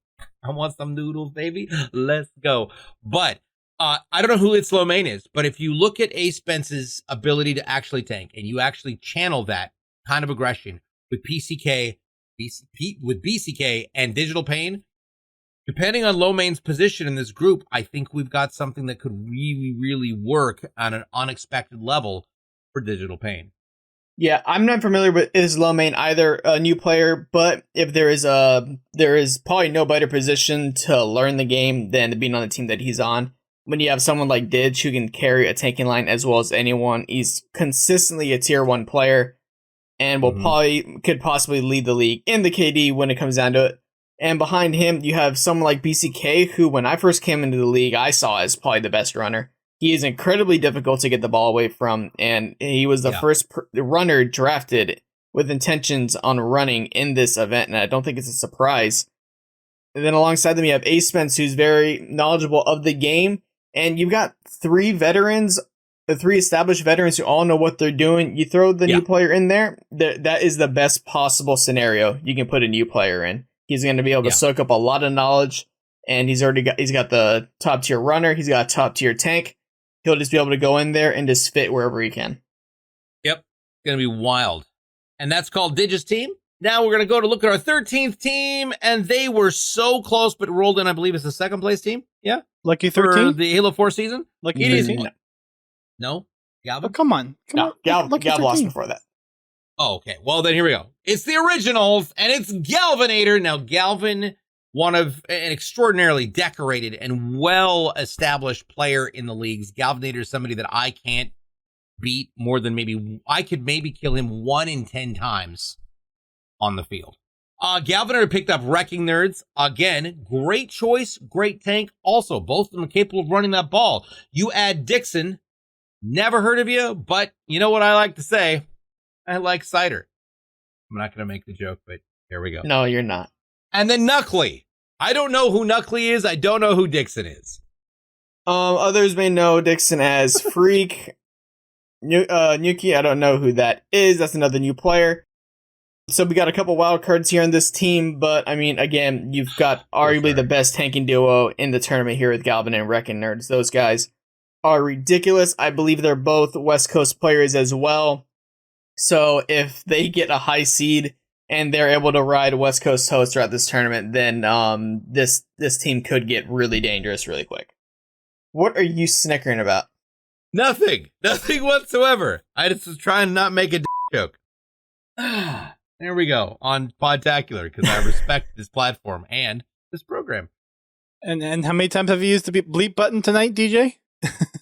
I want some noodles, baby. Let's go. But I don't know who It's Lo Mein is, but if you look at A Spence's ability to actually tank and you actually channel that kind of aggression with with BCK and Digital Pain, depending on Lo Mein's position in this group, I think we've got something that could really, really work on an unexpected level for Digital Pain. Yeah, I'm not familiar with Lo Mein either, a new player, but if there is probably no better position to learn the game than being on the team that he's on. When you have someone like Didge who can carry a tanking line as well as anyone, he's consistently a tier 1 player and will could possibly lead the league in the KD when it comes down to it. And behind him, you have someone like BCK, who when I first came into the league, I saw as probably the best runner. He is incredibly difficult to get the ball away from, and he was the first runner drafted with intentions on running in this event, and I don't think it's a surprise. And then alongside them, you have A Spence, who's very knowledgeable of the game, and you've got 3 established veterans who all know what they're doing. You throw the new player in there, that is the best possible scenario you can put a new player in. He's going to be able to soak up a lot of knowledge, and he's got the top tier runner, he's got a top tier tank. He'll just be able to go in there and just fit wherever he can. Yep. It's going to be wild. And that's called Dig's team. Now we're going to go to look at our 13th team, and they were so close, but rolled in, I believe, as the 2nd place team. Yeah. Lucky 13? For the Halo 4 season. Lucky 13? No? Galvin? Oh, come on. Galvin lost before that. Oh, okay. Well, then here we go. It's the originals, and it's Galvinator. Now, Galvin, one of an extraordinarily decorated and well-established player in the leagues. Galvinator is somebody that I can't beat more than I could maybe kill him 1 in 10 times on the field. Galvinator picked up Wrecking Nerds. Again, great choice, great tank. Also, both of them are capable of running that ball. You add Dixon. Never heard of you, but you know what I like to say? I like cider. I'm not going to make the joke, but here we go. No, you're not. And then Knuckly. I don't know who Knuckly is. I don't know who Dixon is. Others may know Dixon as Freak. Nuki, I don't know who that is. That's another new player. So we got a couple wild cards here on this team, but I mean, again, you've got arguably the best tanking duo in the tournament here with Galvin and Wrecking Nerds. Those guys are ridiculous. I believe they're both West Coast players as well. So if they get a high seed and they're able to ride West Coast host throughout this tournament, then this team could get really dangerous really quick. What are you snickering about? Nothing whatsoever. I just was trying to not make a joke. There we go on Podtacular because I respect this platform and this program. And how many times have you used the bleep button tonight, DJ?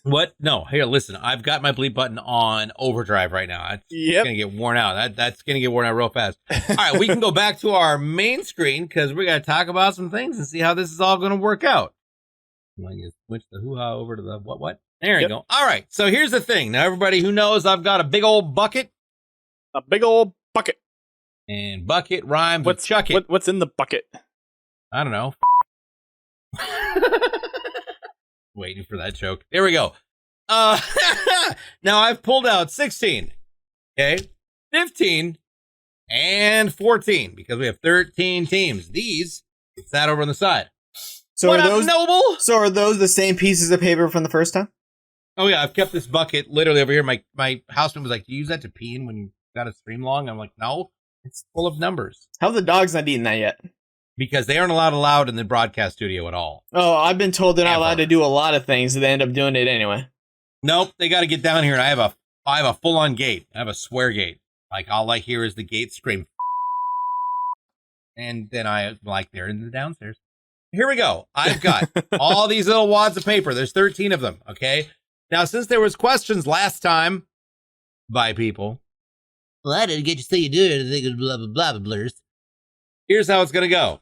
What? No, here, listen. I've got my bleep button on overdrive right now. It's gonna get worn out. That's gonna get worn out real fast. All right, we can go back to our main screen because we're gonna talk about some things and see how this is all gonna work out. I'm gonna switch the hoo-ha over to the what? There you go. All right, so here's the thing. Now, everybody who knows, I've got a big old bucket. A big old bucket. And bucket rhymes with chuck it. What's in the bucket? I don't know. Waiting for that joke. There we go. Now I've pulled out 16, okay, 15, and 14 because we have 13 teams. These sat over on the side. So what are up, those Noble? So are those the same pieces of paper from the first time? Oh yeah, I've kept this bucket literally over here. My houseman was like, "Do you use that to pee in when you got a stream long?" I'm like, "No, it's full of numbers." How the dog's not eating that yet? Because they aren't allowed in the broadcast studio at all. Oh, I've been told they're not Ever. allowed to do a lot of things, so they end up doing it anyway. Nope, they got to get down here. And I have a full on gate. I have a swear gate. Like all I hear is the gate scream, and then they're in the downstairs. Here we go. I've got all these little wads of paper. There's 13 of them. Okay. Now, since there was questions last time by people, well, I didn't get to say you do it. I think it was blah blah blah blah blurs. Here's how it's gonna go.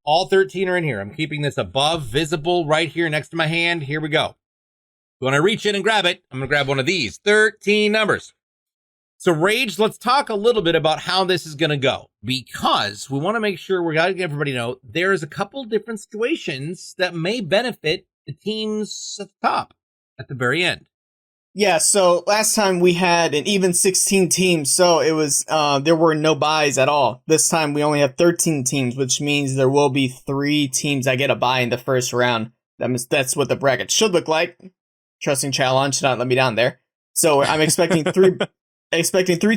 All 13 are in here. I'm keeping this above, visible, right here next to my hand. Here we go. When I reach in and grab it, I'm going to grab one of these. 13 numbers. So, Rage, let's talk a little bit about how this is going to go. Because we want to make sure we got to get everybody to know there's a couple different situations that may benefit the teams at the top, at the very end. Yeah, so last time we had an even 16 teams, so it was there were no buys at all. This time we only have 13 teams, which means there will be 3 teams that get a buy in the first round. That's what the bracket should look like. Trusting challenge should not let me down there. So I'm expecting three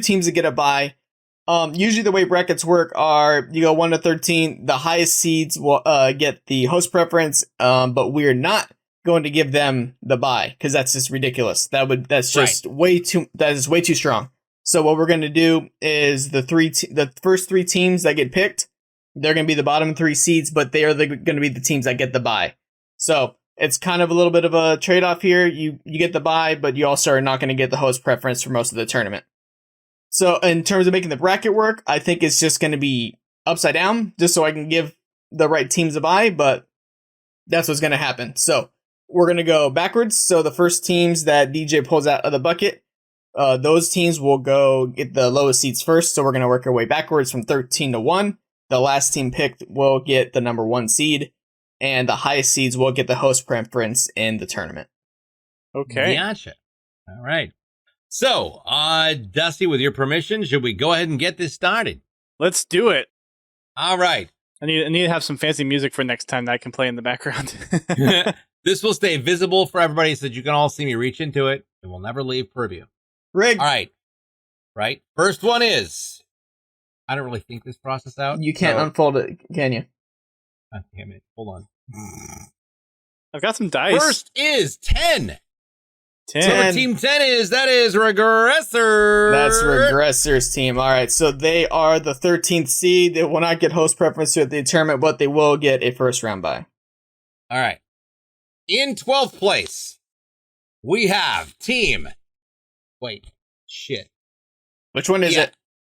teams to get a buy. Usually the way brackets work are you go 1 to 13. The highest seeds will get the host preference, but we're not going to give them the buy because that's just ridiculous. That's just way too strong. So what we're going to do is the first 3 teams that get picked, they're going to be the bottom 3 seeds, but they are going to be the teams that get the buy. So it's kind of a little bit of a trade-off here. You get the buy, but you also are not going to get the host preference for most of the tournament. So in terms of making the bracket work, I think it's just going to be upside down just so I can give the right teams a buy, but that's what's going to happen. So we're going to go backwards. So the first teams that DJ pulls out of the bucket, those teams will go get the lowest seeds first. So we're going to work our way backwards from 13 to 1. The last team picked will get the number 1 seed, and the highest seeds will get the host preference in the tournament. Okay. Gotcha. All right. So, Dusty, with your permission, should we go ahead and get this started? Let's do it. All right. I need to have some fancy music for next time that I can play in the background. This will stay visible for everybody so that you can all see me reach into it. It will never leave purview. Rig. All right. Right. First one is, I don't really think this process out. You can't unfold it, can you? God damn it. Hold on. I've got some dice. First is 10. 10. So what team 10 is, that is Regressor. That's Regressor's team. All right, so they are the 13th seed. They will not get host preference at the tournament, but they will get a first round bye. All right. In 12th place, we have team. Wait, shit. Which one is it?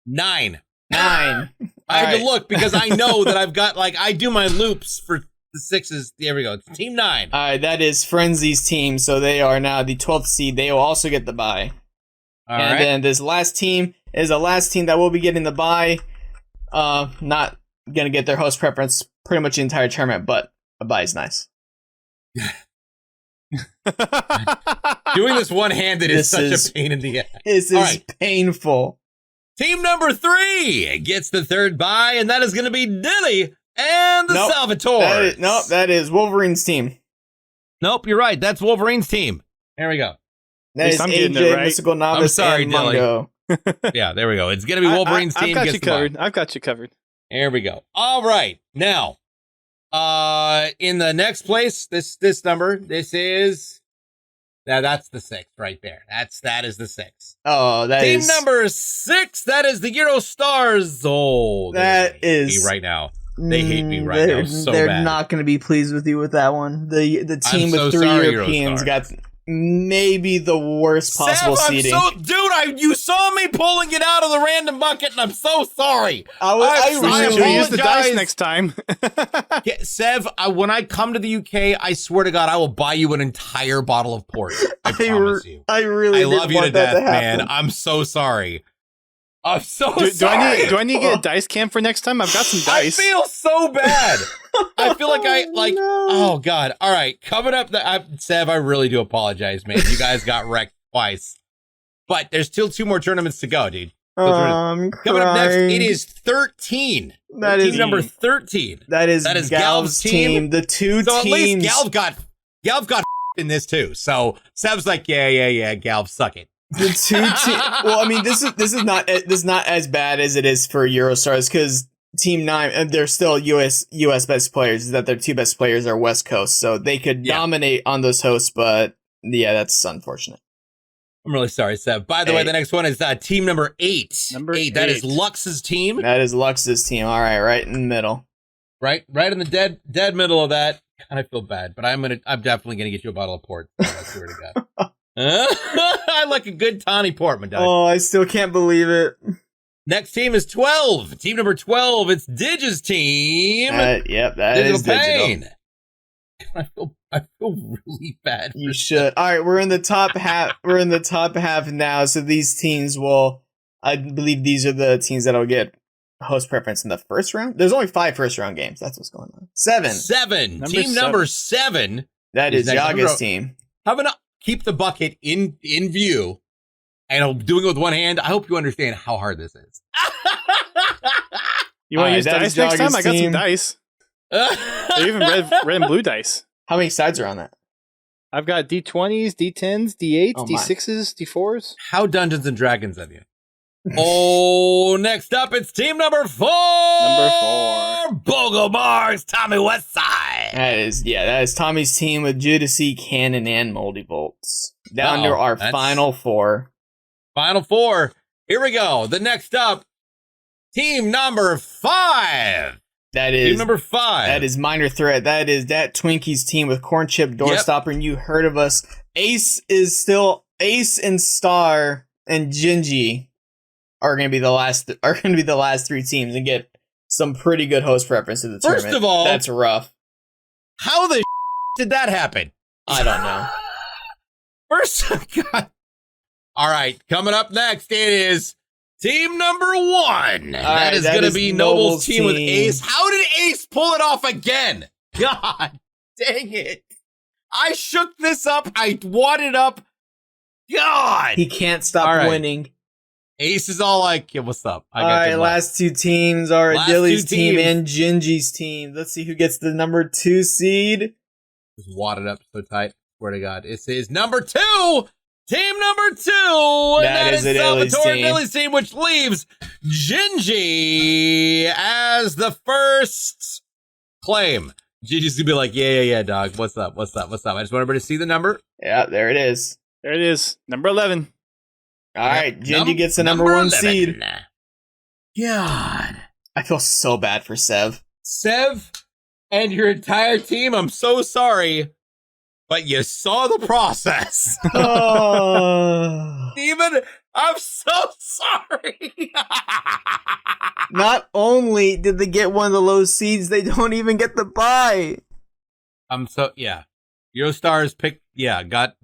9. 9. I had right. to look because I know that I've got, I do my loops for the 6s. There we go. It's team 9. All right, that is Frenzy's team, so they are now the 12th seed. They will also get the bye. Then this last team is the last team that will be getting the bye. Not going to get their host preference pretty much the entire tournament, but a bye is nice. Doing this one-handed is such a pain in the ass. This is painful. Team number 3 gets the 3rd bye, and that is going to be Dilly and the Salvatore. That is Wolverine's team. Nope, you're right. That's Wolverine's team. There we go. That is AJ, right. Mystical Novice, and Mungo. Yeah, there we go. It's going to be Wolverine's team. I've got you covered. I've got you covered. There we go. All right. Now, in the next place, this number, this is... that's the 6 right there. That is the 6. Oh, that team is... Team number 6, that is the Eurostars. Oh, that is... hate me right now. They hate me right now so they're bad. They're not going to be pleased with you with that one. The team with 3 Europeans got maybe the worst possible Sev, seeding. You saw me pulling it out of the random bucket, and I'm so sorry. I You should really use the dice apologize. next time. Yeah, Sev, when I come to the UK, I swear to God, I will buy you an entire bottle of port. I promise you. I really I didn't love you want to that death, to happen. man. I'm so sorry. I'm so Do sorry. I need to get a dice cam for next time? I've got some dice. I feel so bad. I feel like No. oh God. All right. Coming up, Sev, I really do apologize, man. You guys got wrecked twice. But there's still 2 more tournaments to go, dude. I'm Coming up next, crying. it is 13. That team is number 13. That is Galv's Galv's team. The 2 So at teams. least Galv got in this too. So Sev's like, yeah, Galv, suck it. The 2 teams. Well, I mean, this is not as bad as it is for Eurostars because Team 9 and they're still US best players. That their 2 best players are West Coast, so they could dominate on those hosts. But yeah, that's unfortunate. I'm really sorry, Sev. By the way, the next one is team number 8. Number 8. That is 8. Lux's team. That is Lux's team. All right in the middle. Right in the dead middle of that. Kind of feel bad, but I'm definitely gonna get you a bottle of port. I swear to God. I like a good tawny port, my dog. Oh, I still can't believe it. Next team is 12. Team number 12. It's Dig's team. Yep, that is digital. I feel really bad. You should. All right, we're in the top half. We're in the top half now. So these teams will. I believe these are the teams that'll get host preference in the first round. There's only 5 first round games. That's what's going on. 7. Team number 7. That is next. Yaga's team. Having to keep the bucket in view, and I'm doing it with one hand. I hope you understand how hard this is. You want to use that dice is next time? Jaga's I got some team. dice. They're even red and blue dice. How many sides are on that? I've got D20s, D10s, D8s, Oh, my. D6s, D4s. How Dungeons and Dragons of you? Oh, next up, it's team number 4. Bogle Mars, Tommy Westside. That is Tommy's team with Judici, Cannon, and Moldy Bolts. Down to our final 4. Final 4. Here we go. The next up, team number 5. That is team number 5. That is Minor Threat. That is that Twinkies team with Corn Chip, Doorstopper, and You Heard of Us. Ace and Star and Gingy are going to be the last 3 teams and get some pretty good host preference to the tournament. First of all, that's rough. How the did that happen? I don't know. God. All right, coming up next, it is team number 1. That is going to be Noble's team with Ace. How did Ace pull it off again? God dang it. I shook this up. I wadded up. God. He can't stop winning. Ace is all like, yeah, what's up? All right, last 2 teams are Dilly's team and Gingy's team. Let's see who gets the number 2 seed. Just wadded up so tight. Swear to God. It says number 2. Team number 2. That is Salvatore Dilly's team, which leaves Gingy as the first claim. Gingy's gonna be like, yeah, dog. What's up? I just want everybody to see the number. Yeah, there it is. There it is. Number 11. All right, Gingy gets the number 1 11. seed. God. I feel so bad for Sev. Sev and your entire team, I'm so sorry, but you saw the process. Oh. Steven, I'm so sorry. Not only did they get one of the low seeds, they don't even get the bye. Eurostars picked, got.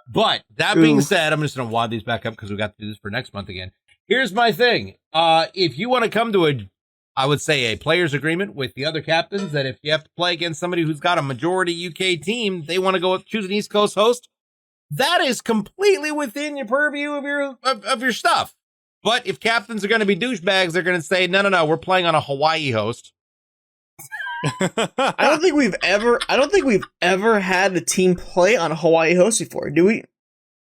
But that being said, I'm just going to wad these back up because we got to do this for next month again. Here's my thing. If you want to come to a player's agreement with the other captains that if you have to play against somebody who's got a majority UK team, they want to go choose an East Coast host, that is completely within your purview of your stuff. But if captains are going to be douchebags, they're going to say, no, we're playing on a Hawaii host. I don't think we've ever had a team play on a Hawaii host before, do we?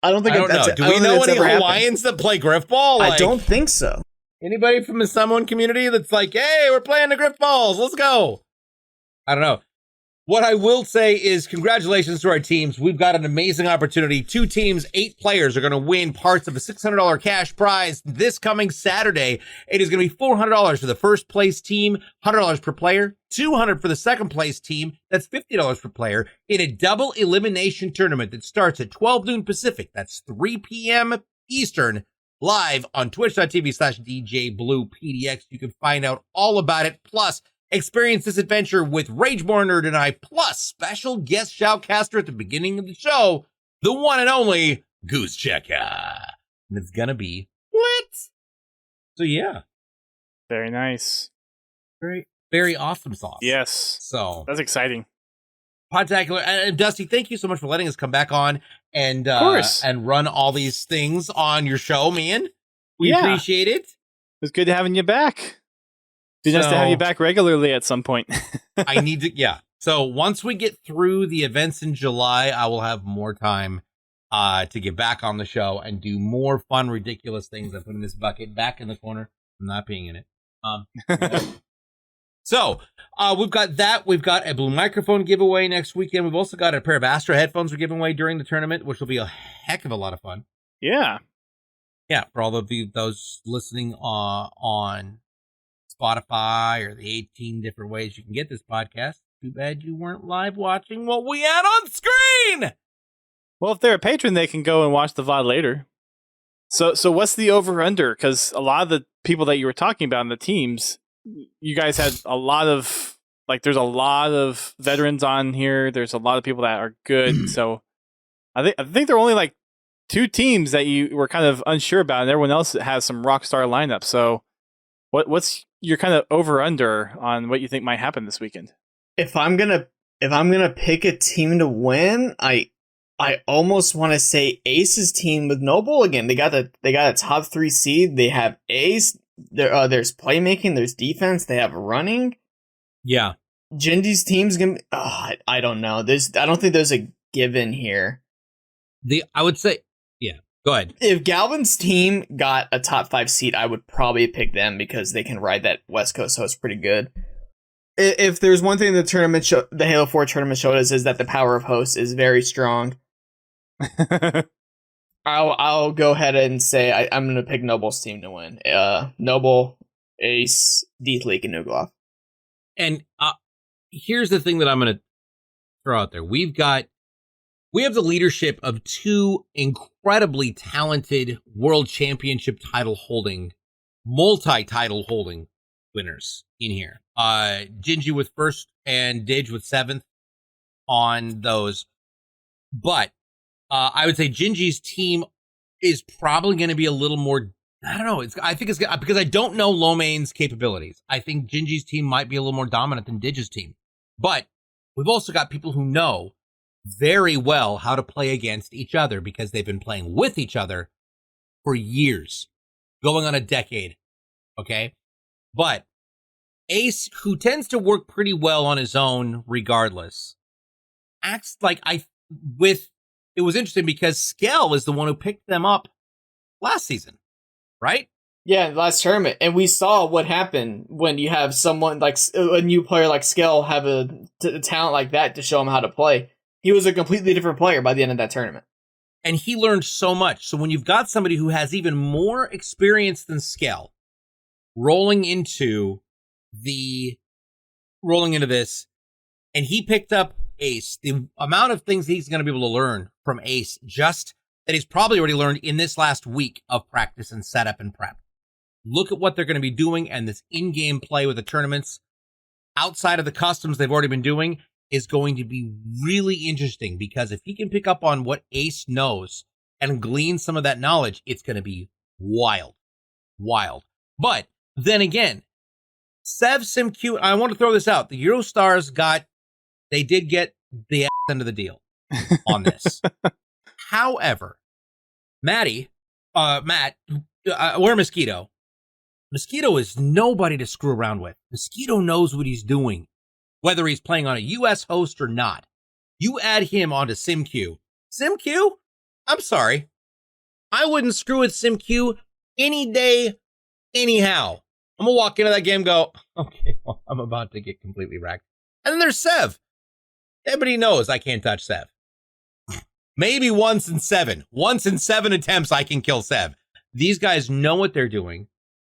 I don't know. Do we know any Hawaiians that play Grifball? I don't think so. Anybody from the Samoan community that's like, hey, we're playing the Grifballs, let's go. I don't know. What I will say is congratulations to our teams. We've got an amazing opportunity. 2 teams, 8 players are going to win parts of a $600 cash prize this coming Saturday. It is going to be $400 for the first place team, $100 per player, $200 for the second place team. That's $50 per player in a double elimination tournament that starts at 12 noon Pacific. That's 3 p.m. Eastern, live on twitch.tv/DJBluePDX. You can find out all about it. Plus, experience this adventure with Rageborn Nerd and I, plus special guest shoutcaster at the beginning of the show, the one and only Goose Checker. And it's gonna be lit. So yeah. Very nice. Very, very awesome sauce. Yes. So that's exciting. Podtacular. And Dusty, thank you so much for letting us come back on and run all these things on your show, man. We appreciate it. It's good having you back. Be nice to have you back regularly at some point. I need to, yeah. So once we get through the events in July, I will have more time to get back on the show and do more fun, ridiculous things. I'm putting this bucket back in the corner. I'm not peeing in it. So we've got that. We've got a blue microphone giveaway next weekend. We've also got a pair of Astro headphones we're giving away during the tournament, which will be a heck of a lot of fun. Yeah. Yeah, for all of those listening on Spotify or the 18 different ways you can get this podcast. Too bad you weren't live watching what we had on screen. Well, if they're a patron, they can go and watch the VOD later. So what's the over-under? Because a lot of the people that you were talking about in the teams, you guys had a lot of, there's a lot of veterans on here. There's a lot of people that are good. So I think there are only 2 teams that you were kind of unsure about, and everyone else has some rock star lineup. So what's your kind of over-under on what you think might happen this weekend? If I'm gonna pick a team to win, I almost want to say Ace's team with Noble again. They got a top 3 seed. They have Ace. There's playmaking. There's defense. They have running. Yeah. Jindy's team's gonna. I don't know. I don't think there's a given here. I would say, yeah. Go ahead. If Galvin's team got a top 5 seed, I would probably pick them because they can ride that West Coast host pretty good. If there's one thing the Halo 4 tournament showed us is that the power of hosts is very strong. I'll go ahead and say I'm going to pick Noble's team to win. Noble, Ace, Deathleak, and Nuglov. And here's the thing that I'm going to throw out there. We have the leadership of 2 incredibly talented world championship multi-title holding winners in here. Gingy with 1st and Didge with 7th on those. But I would say Gingy's team is probably going to be a little more, I don't know. I think it's because I don't know Lomain's capabilities. I think Gingy's team might be a little more dominant than Didge's team. But we've also got people who know very well how to play against each other because they've been playing with each other for years, going on a decade. Okay. But Ace, who tends to work pretty well on his own regardless, acts like it was interesting because Skell is the one who picked them up last season, right? Yeah, last tournament. And we saw what happened when you have someone like a new player like Skell have a talent like that to show him how to play. He was a completely different player by the end of that tournament. And he learned so much. So when you've got somebody who has even more experience than Skell rolling into this, and he picked up Ace, the amount of things he's going to be able to learn from Ace, just that he's probably already learned in this last week of practice and setup and prep. Look at what they're going to be doing, and this in-game play with the tournaments outside of the customs they've already been doing is going to be really interesting, because if he can pick up on what Ace knows and glean some of that knowledge, it's going to be wild. But then again, Sev SimQ, I want to throw this out. The Eurostars they did get the end of the deal on this. However, Matt, we're Mosquito. Mosquito is nobody to screw around with. Mosquito knows what he's doing, whether he's playing on a U.S. host or not. You add him onto SimQ. SimQ? I'm sorry. I wouldn't screw with SimQ any day, anyhow. I'm going to walk into that game and go, okay, well, I'm about to get completely wrecked. And then there's Sev. everybody knows I can't touch Sev. Maybe once in 7 attempts I can kill Sev. These guys know what they're doing.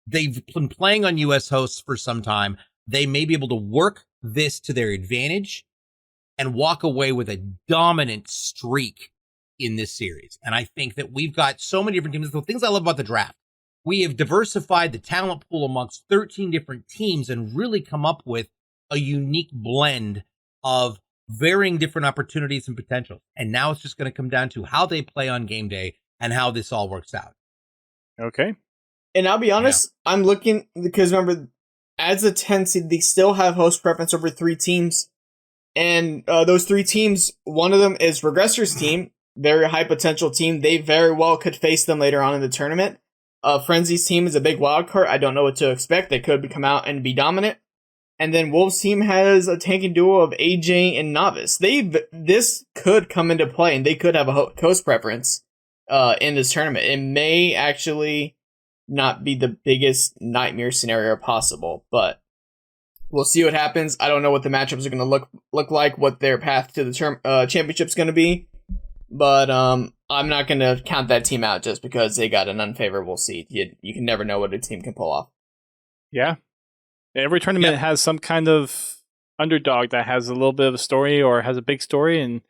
They've been playing on US hosts for some time. They may be able to work this to their advantage and walk away with a dominant streak in this series. And I think that we've got so many different teams. The things I love about the draft, we have diversified the talent pool amongst 13 different teams and really come up with a unique blend of varying different opportunities and potentials. And now it's just going to come down to how they play on game day and how this all works out. Okay. And I'll be honest, I'm looking, because remember, as a 10 seed, they still have host preference over 3 teams. And those 3 teams, one of them is Regressor's team, very high potential team. They very well could face them later on in the tournament. Frenzy's team is a big wild card. I don't know what to expect. They could come out and be dominant. And then Wolves' team has a tanking duo of AJ and Novice. This could come into play, and they could have a host preference in this tournament. It may actually not be the biggest nightmare scenario possible, but we'll see what happens. I don't know what the matchups are going to look like, what their path to the championship is going to be, but I'm not going to count that team out just because they got an unfavorable seed. You can never know what a team can pull off. Yeah. Every tournament has some kind of underdog that has a little bit of a story or has a big story, and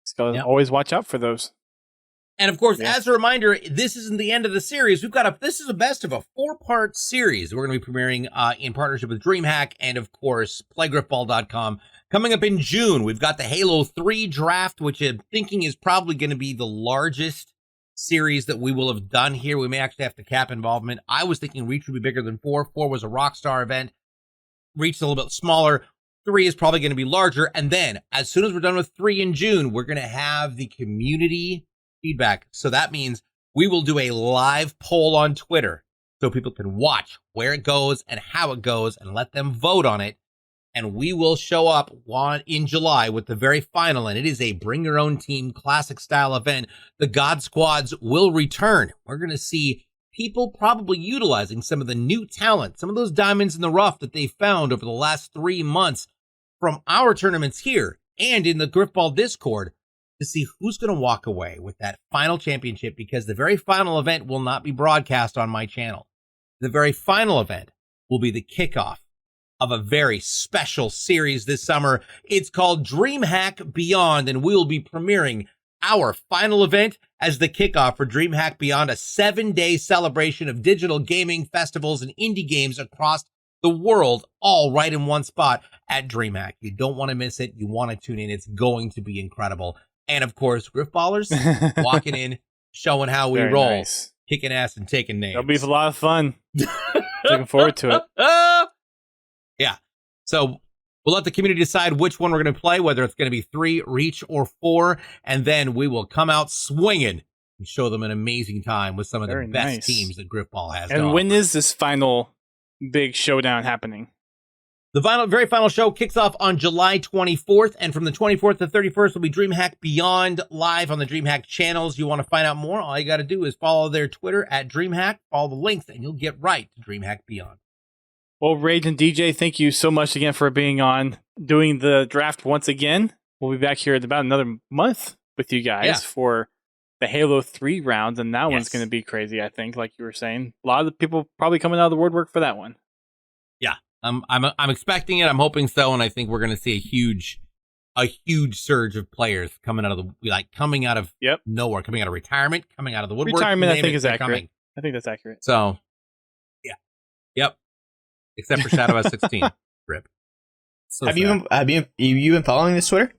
just got to always watch out for those. And of course, as a reminder, this isn't the end of the series. This is a best of a 4-part series. We're going to be premiering in partnership with DreamHack and, of course, PlayGrifball.com. Coming up in June, we've got the Halo 3 draft, which I'm thinking is probably going to be the largest series that we will have done here. We may actually have to cap involvement. I was thinking Reach would be bigger than 4. 4 was a Rockstar event. Reach is a little bit smaller. 3 is probably going to be larger. And then, as soon as we're done with 3 in June, we're going to have the community feedback. So that means we will do a live poll on Twitter so people can watch where it goes and how it goes and let them vote on it. And we will show up in July with the very final. And it is a bring your own team classic style event. The God Squads will return. We're going to see people probably utilizing some of the new talent, some of those diamonds in the rough that they found over the last 3 months from our tournaments here and in the Grifball Discord, to see who's going to walk away with that final championship, because the very final event will not be broadcast on my channel. The very final event will be the kickoff of a very special series this summer. It's called DreamHack Beyond, and we will be premiering our final event as the kickoff for DreamHack Beyond, a 7-day celebration of digital gaming festivals and indie games across the world, all right in one spot at DreamHack. You don't want to miss it. You want to tune in. It's going to be incredible. And of course, Grifballers walking in, showing how we roll, nice. Kicking ass and taking names. It'll be a lot of fun. Looking forward to it. Yeah. So we'll let the community decide which one we're going to play, whether it's going to be 3, Reach, or 4. And then we will come out swinging and show them an amazing time with some of the best teams that Grifball has. And when is this final big showdown happening? The very final show kicks off on July 24th, and from the 24th to 31st will be DreamHack Beyond live on the DreamHack channels. You want to find out more, all you got to do is follow their Twitter at DreamHack, follow the links, and you'll get right to DreamHack Beyond. Well, Rage and DJ, thank you so much again for being on, doing the draft once again. We'll be back here in about another month with you guys for the Halo 3 rounds, and that one's going to be crazy, I think, like you were saying. A lot of the people probably coming out of the woodwork for that one. Yeah. I'm expecting it. I'm hoping so, and I think we're going to see a huge surge of players coming out of nowhere, coming out of retirement, coming out of the woodwork. Retirement, I think, is accurate. I think that's accurate. So, yeah, yep. Except for Shadow S16, rip. So have you been following this Twitter?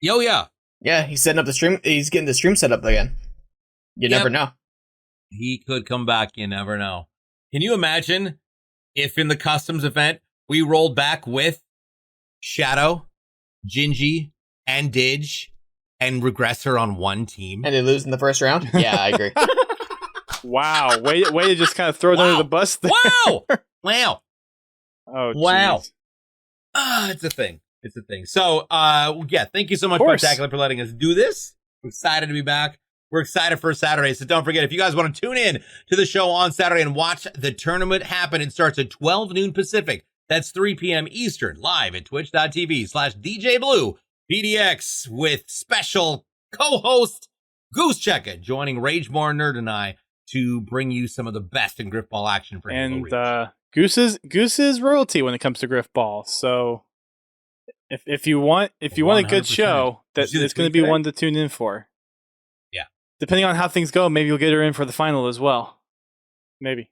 Yo, yeah. Yeah, he's setting up the stream. He's getting the stream set up again. You never know. He could come back. You never know. Can you imagine if in the customs event we rolled back with Shadow, Gingy, and Didge and Regressor on one team? And they lose in the first round? Yeah, I agree. Wow. Way to just kind of throw it under the bus there. Wow. Wow. Oh, wow. Geez. It's a thing. It's a thing. So, thank you so much, Podtacular, for letting us do this. We're excited to be back. We're excited for Saturday. So don't forget, if you guys want to tune in to the show on Saturday and watch the tournament happen, it starts at 12 noon Pacific. That's 3 p.m. Eastern, live at twitch.tv/DJBluePDX. DJBluePDX with special co-host Goose Checker joining Rageborn Nerd and I to bring you some of the best in Grifball action for Halo Reach. And Goose is royalty when it comes to Grifball. So if you want a good 100%. show, that it's going to be one to tune in for. Yeah. Depending on how things go, maybe you'll get her in for the final as well. Maybe.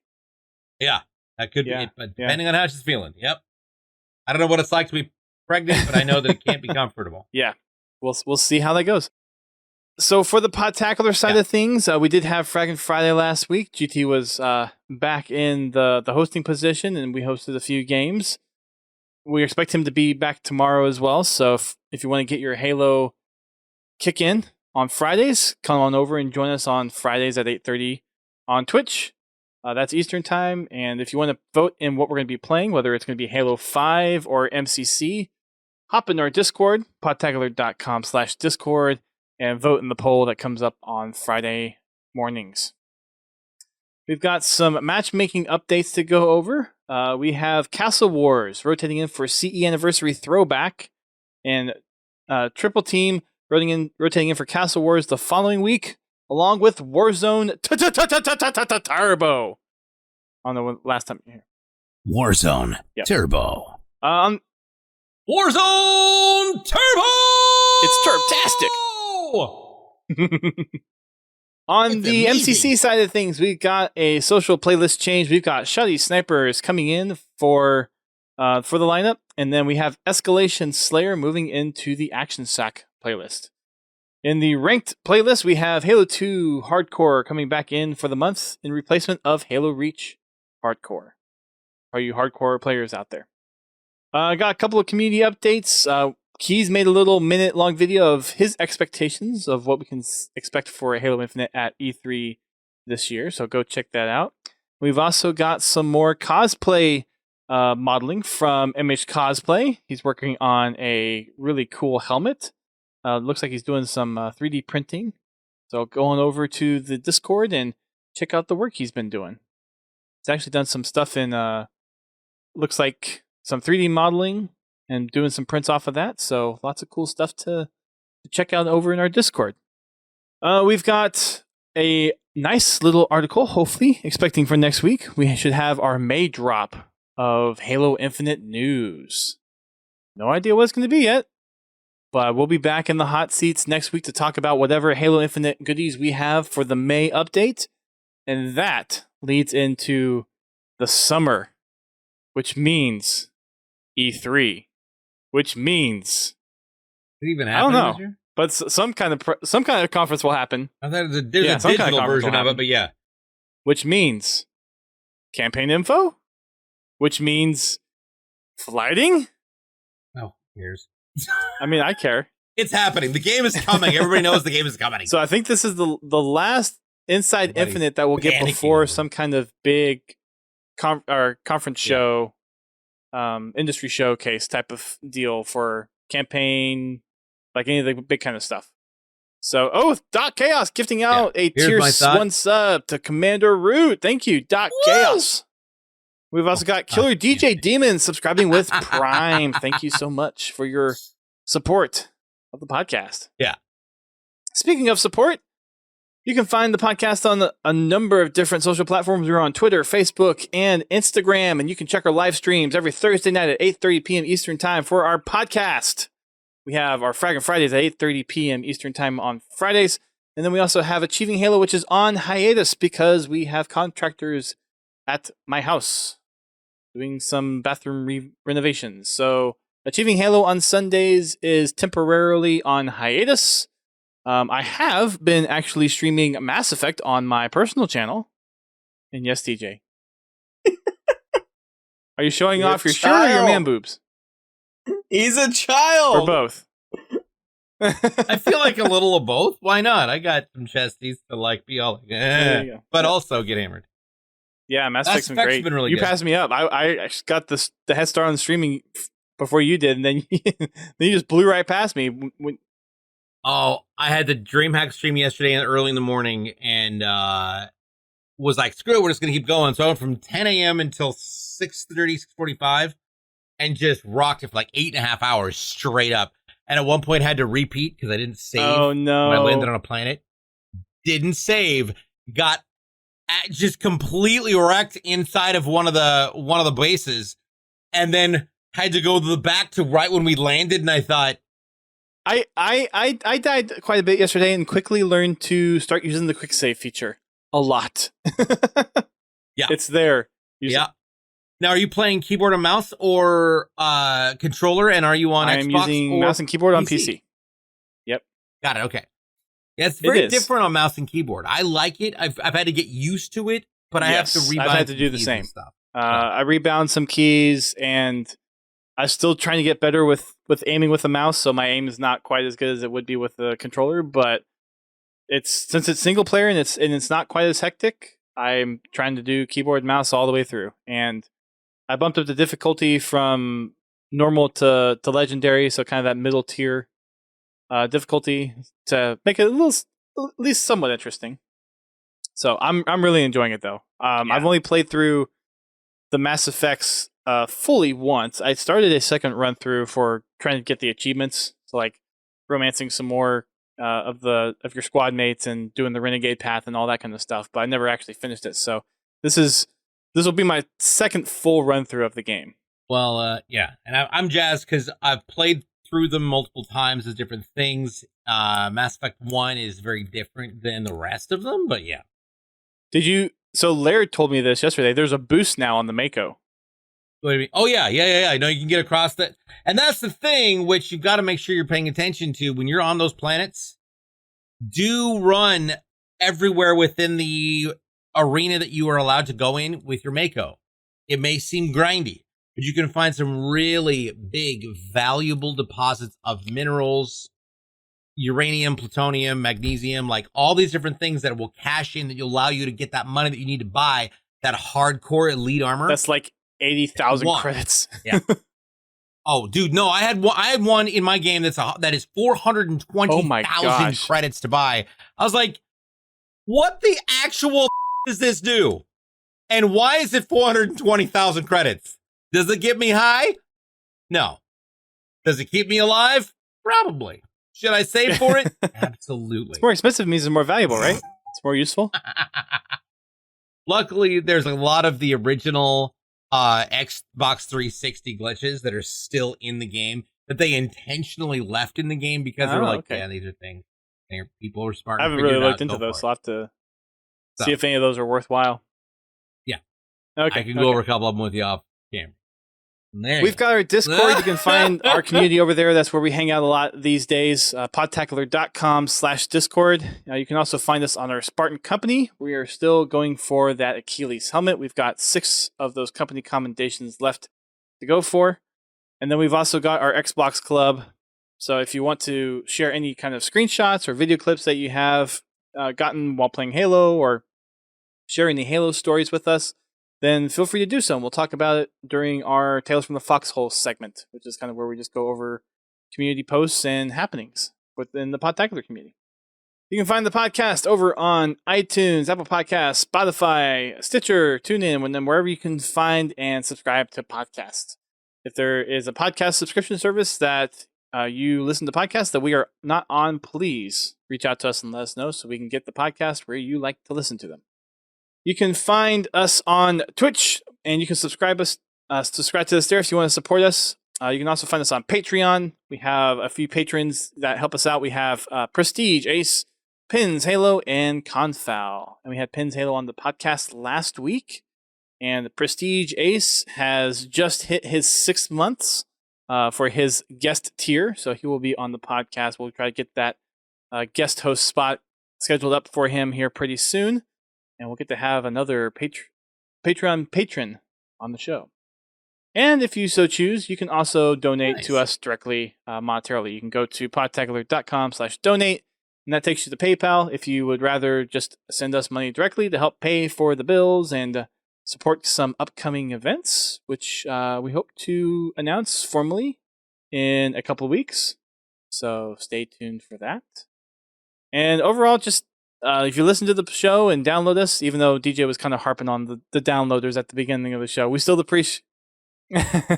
Yeah, that could Yeah, be it, but depending on how she's feeling. Yep. I don't know what it's like to be pregnant, but I know that it can't be comfortable. Yeah. We'll see how that goes. So for the Podtacular side of things, we did have Fragging Friday last week. GT was back in the hosting position, and we hosted a few games. We expect him to be back tomorrow as well. So if you want to get your Halo kick in on Fridays, come on over and join us on Fridays at 8:30 on Twitch. That's Eastern time. And if you want to vote in what we're going to be playing, whether it's going to be Halo 5 or MCC, hop into our Discord, podtacular.com/Discord, and vote in the poll that comes up on Friday mornings. We've got some matchmaking updates to go over. We have Castle Wars rotating in for CE Anniversary Throwback, and Triple Team rotating in for Castle Wars the following week, along with Warzone Turbo. I don't know when last time you hear. Warzone Turbo. Warzone Turbo! It's turptastic. On It's the amazing. MCC side of things, we've got a social playlist change. We've got Shoddy Snipers coming in for the lineup, and then we have Escalation Slayer moving into the Action Sack playlist. In the ranked playlist, we have Halo 2 Hardcore coming back in for the month in replacement of Halo Reach Hardcore. Are you hardcore players out there? I got a couple of community updates. Keys made a little minute-long video of his expectations of what we can expect for Halo Infinite at E3 this year, so go check that out. We've also got some more cosplay modeling from MH Cosplay. He's working on a really cool helmet. Looks like he's doing some 3D printing. So go on over to the Discord and check out the work he's been doing. He's actually done some stuff in, looks like some 3D modeling and doing some prints off of that. So lots of cool stuff to check out over in our Discord. We've got a nice little article, hopefully, expecting for next week. We should have our May drop of Halo Infinite news. No idea what it's going to be yet. But we'll be back in the hot seats next week to talk about whatever Halo Infinite goodies we have for the May update. And that leads into the summer, which means E3, which means Did it even I happen don't know. this year? but some kind of conference will happen, I thought there's a Yeah, some kind of digital conference version will of it, happen. but yeah. which means campaign info, which means flighting. Oh, here's. I mean, I care. It's happening. The game is coming. Everybody knows the game is coming. So I think this is the last Inside Everybody's Infinite that we'll get panicking before over some kind of big conference show, industry showcase type of deal for campaign, like any of the big kind of stuff. So, Doc Chaos gifting out a Here's tier my thought. 1 sub to Commander Root. Thank you, Doc Chaos. We've also got Killer DJ Demon subscribing with Prime. Thank you so much for your support of the podcast. Yeah. Speaking of support, you can find the podcast on a number of different social platforms. We're on Twitter, Facebook, and Instagram, and you can check our live streams every Thursday night at 8:30 p.m. Eastern Time for our podcast. We have our Fragging Fridays at 8:30 p.m. Eastern Time on Fridays, and then we also have Achieving Halo, which is on hiatus because we have contractors at my house doing some bathroom renovations. So Achieving Halo on Sundays is temporarily on hiatus. I have been actually streaming Mass Effect on my personal channel. And yes, TJ. Are you showing You're off a your shirt or your child. man boobs? He's a child. Or both? I feel like a little of both. Why not? I got some chesties to like be all like, There you go. but also get hammered. Yeah, Mass Mass Effect's been Effect's great. been really you good. passed me up. I got the head start on streaming before you did, and then then you just blew right past me. Oh, I had the DreamHack stream yesterday early in the morning and was like, screw it, we're just going to keep going. So I went from 10 a.m. until 6:30, 6:45 and just rocked it for like 8.5 hours straight up. and at one point had to repeat because I didn't save Oh no! when I landed on a planet. Didn't save. Got just completely wrecked inside of one of the bases, and then had to go to the back to right when we landed. And I thought, I died quite a bit yesterday and quickly learned to start using the quick save feature a lot. Yeah, it's there. Yeah. Now, are you playing keyboard and mouse or controller? And are you on Xbox? I'm using mouse and keyboard on PC. Yep. Got it. Okay. Yeah, it's very different on mouse and keyboard. I like it. I've had to get used to it, but I have to rebound. I've had to do the same. I rebound some keys, and I'm still trying to get better with aiming with the mouse. So my aim is not quite as good as it would be with the controller. But since it's single player and it's not quite as hectic, I'm trying to do keyboard and mouse all the way through. And I bumped up the difficulty from normal to legendary, so kind of that middle tier difficulty to make it at least somewhat interesting. So I'm really enjoying it though. I've only played through the Mass Effects fully once. I started a second run through for trying to get the achievements, so like romancing some more of your squad mates and doing the renegade path and all that kind of stuff. But I never actually finished it. So this will be my second full run through of the game. Well, yeah, and I'm jazzed because I've played through them multiple times as different things. Mass Effect 1 is very different than the rest of them, but yeah. So Laird told me this yesterday. There's a boost now on the Mako. What do you mean? Oh, yeah. I know you can get across that. And that's the thing which you've got to make sure you're paying attention to when you're on those planets. Do run everywhere within the arena that you are allowed to go in with your Mako. It may seem grindy, but you can find some really big, valuable deposits of minerals, uranium, plutonium, magnesium, like all these different things that will cash in that will allow you to get that money that you need to buy that hardcore elite armor. That's like 80,000 credits. Yeah. Oh, dude, no, I had one in my game that is 420,000 credits to buy. I was like, what the actual does this do? And why is it 420,000 credits? Does it get me high? No. Does it keep me alive? Probably. Should I save for it? Absolutely. It's more expensive means it's more valuable, right? It's more useful. Luckily, there's a lot of the original Xbox 360 glitches that are still in the game that they intentionally left in the game because they're like, yeah, these are things. People are smart. I haven't really looked into those, so I'll have to see if any of those are worthwhile. Yeah. Okay. I can go over a couple of them with you off camera. We've got our Discord. You can find our community over there. That's where we hang out a lot these days. Podtacular.com/Discord. You can also find us on our Spartan Company. We are still going for that Achilles helmet. We've got 6 of those company commendations left to go for. And then we've also got our Xbox Club. So if you want to share any kind of screenshots or video clips that you have gotten while playing Halo or sharing the Halo stories with us, then feel free to do so. And we'll talk about it during our Tales from the Foxhole segment, which is kind of where we just go over community posts and happenings within the Podtacular community. You can find the podcast over on iTunes, Apple Podcasts, Spotify, Stitcher, TuneIn, and then wherever you can find and subscribe to podcasts. If there is a podcast subscription service that you listen to podcasts that we are not on, please reach out to us and let us know so we can get the podcast where you like to listen to them. You can find us on Twitch, and you can subscribe to us there if you want to support us. You can also find us on Patreon. We have a few patrons that help us out. We have Prestige, Ace, Pins, Halo, and Confowl. And we had Pins Halo on the podcast last week. And Prestige Ace has just hit his 6 months for his guest tier. So he will be on the podcast. We'll try to get that guest host spot scheduled up for him here pretty soon. And we'll get to have another Patreon patron on the show. And if you so choose, you can also donate to us directly monetarily. You can go to podtacular.com/donate, and that takes you to PayPal. If you would rather just send us money directly to help pay for the bills and support some upcoming events, which we hope to announce formally in a couple of weeks. So stay tuned for that. And overall, just if you listen to the show and download us, even though DJ was kind of harping on the downloaders at the beginning of the show, we still appreciate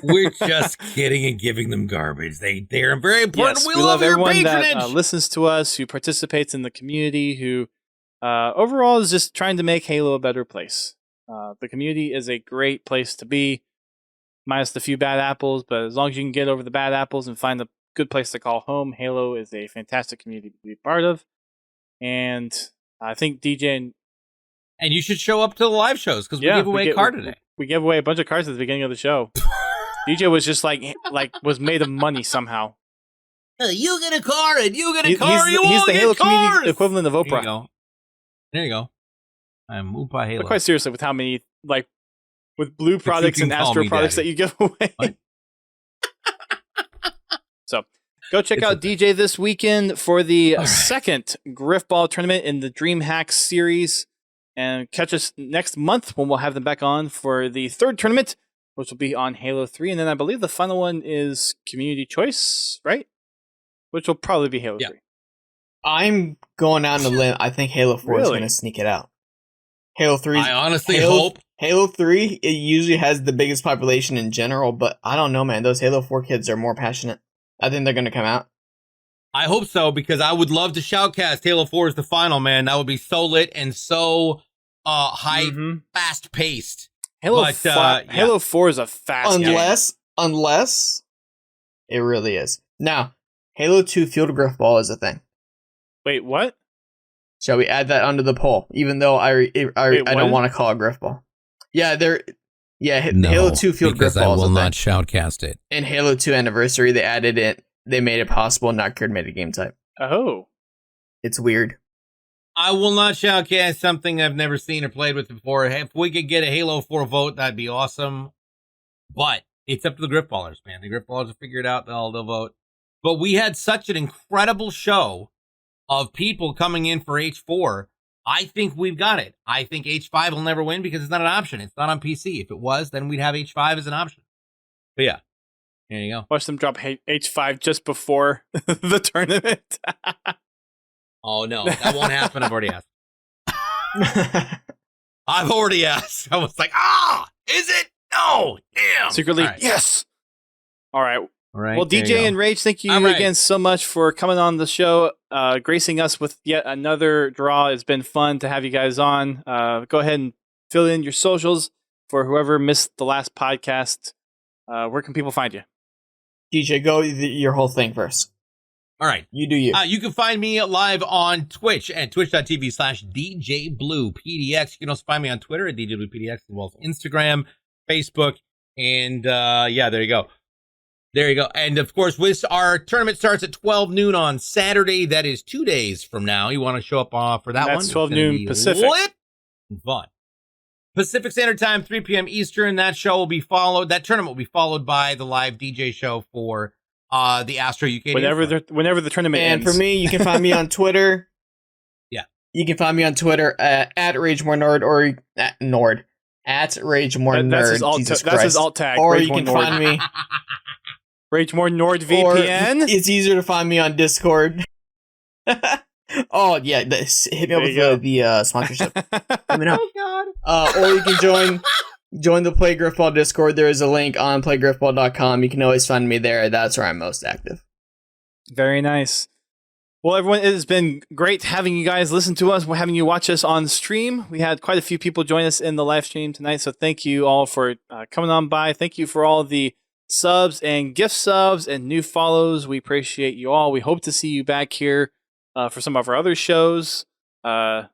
We're just kidding and giving them garbage. They're very important. Yes, we love your everyone patronage. that listens to us, who participates in the community, who overall is just trying to make Halo a better place. The community is a great place to be, minus the few bad apples, but as long as you can get over the bad apples and find a good place to call home, Halo is a fantastic community to be part of. And I think DJ and you should show up to the live shows because we give away a card today. We gave away a bunch of cards at the beginning of the show. DJ was just like was made of money somehow. You get a card, you get a card, he's the Halo community equivalent of Oprah. There you go. I'm Oompa Halo. But quite seriously, with how many with blue products and Astro products that you give away. So go check out DJ this weekend for the second Grifball tournament in the DreamHack series. And catch us next month when we'll have them back on for the third tournament, which will be on Halo 3. And then I believe the final one is Community Choice, right? Which will probably be Halo 3. I'm going out on a limb. I think Halo 4 is going to sneak it out. Halo 3. I honestly hope. Halo 3, it usually has the biggest population in general, but I don't know, man. Those Halo 4 kids are more passionate. I think they're going to come out. I hope so, because I would love to shoutcast Halo 4 as the final, man. That would be so lit and so fast-paced. Halo 4 is a fast game. Unless it really is. Now, Halo 2 Field Grifball is a thing. Wait, what? Shall we add that under the poll? Even though I don't want to call it Grifball. Yeah, Halo 2 Field Grifball because I will is a not thing. shoutcast it. In Halo 2 Anniversary, they added it. They made it possible, not cured metagame type. Oh. It's weird. I will not shoutcast something I've never seen or played with before. If we could get a Halo 4 vote, that'd be awesome. But it's up to the Grifballers, man. The Grifballers will figure it out. They'll vote. But we had such an incredible show of people coming in for H4. I think we've got it. I think H5 will never win because it's not an option. It's not on PC. If it was, then we'd have H5 as an option. But yeah. There you go. Watch them drop H5 just before the tournament. Oh, no. That won't happen. I've already asked. I've already asked. I was like, is it? No. Damn. Secretly, right. Yes. All right. Right, well, DJ and Rage, thank you again so much for coming on the show, gracing us with yet another draw. It's been fun to have you guys on. Go ahead and fill in your socials for whoever missed the last podcast. Where can people find you? DJ, go your whole thing first. All right. You do you. You can find me live on Twitch at twitch.tv/DJBluePDX. You can also find me on Twitter at DJBluePDX, as well as Instagram, Facebook, and there you go. There you go. And of course, our tournament starts at 12 noon on Saturday. That is 2 days from now. You want to show up for that one? That's 12 noon Pacific. Lit and fun. Pacific Standard Time, 3 p.m. Eastern. That tournament will be followed by the live DJ show for the Astro UK. Whenever the tournament ends. And for me, you can find me on Twitter. Yeah. You can find me on Twitter at RageMoreNord or at Nord. At RageMoreNerd. That's his alt tag. Or you can find me... RageMore Nord VPN. It's easier to find me on Discord. Oh yeah, hit me up with the sponsorship. Let me know. Oh God. Or you can join the PlayGrifball Discord. There is a link on PlayGrifball.com. You can always find me there. That's where I'm most active. Very nice. Well, everyone, it has been great having you guys listen to us. We're having you watch us on stream. We had quite a few people join us in the live stream tonight, so thank you all for coming on by. Thank you for all the subs and gift subs and new follows. We appreciate you all. We hope to see you back here for some of our other shows. Not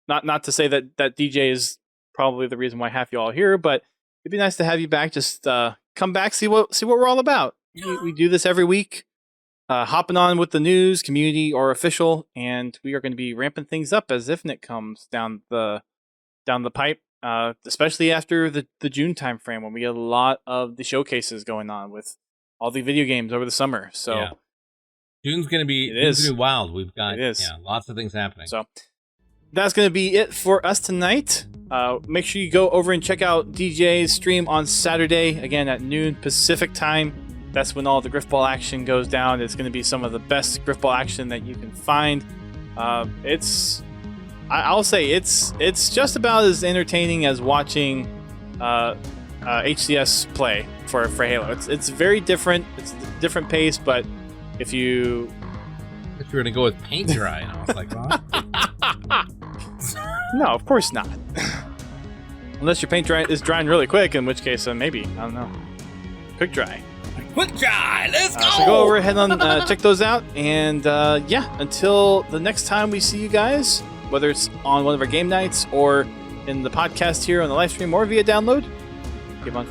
to say that DJ is probably the reason why half you all are here, but it'd be nice to have you back. Just come back, see what we're all about. We do this every week, hopping on with the news, community or official, and we are going to be ramping things up as Infinite comes down the pipe. Especially after the June timeframe when we get a lot of the showcases going on with all the video games over the summer. So yeah. June's going to be wild. We've got lots of things happening. So that's going to be it for us tonight. Make sure you go over and check out DJ's stream on Saturday, again at noon Pacific time. That's when all the Grifball action goes down. It's going to be some of the best Grifball action that you can find. I'll say it's just about as entertaining as watching HCS play for Halo. It's very different. It's a different pace, but if you If you're gonna go with paint dry, and I was like, what? no, of course not. Unless your paint is drying really quick, in which case maybe, I don't know. Quick dry. Quick dry, let's go! So go over ahead and check those out, and yeah, until the next time we see you guys, whether it's on one of our game nights or in the podcast here on the live stream or via download, keep on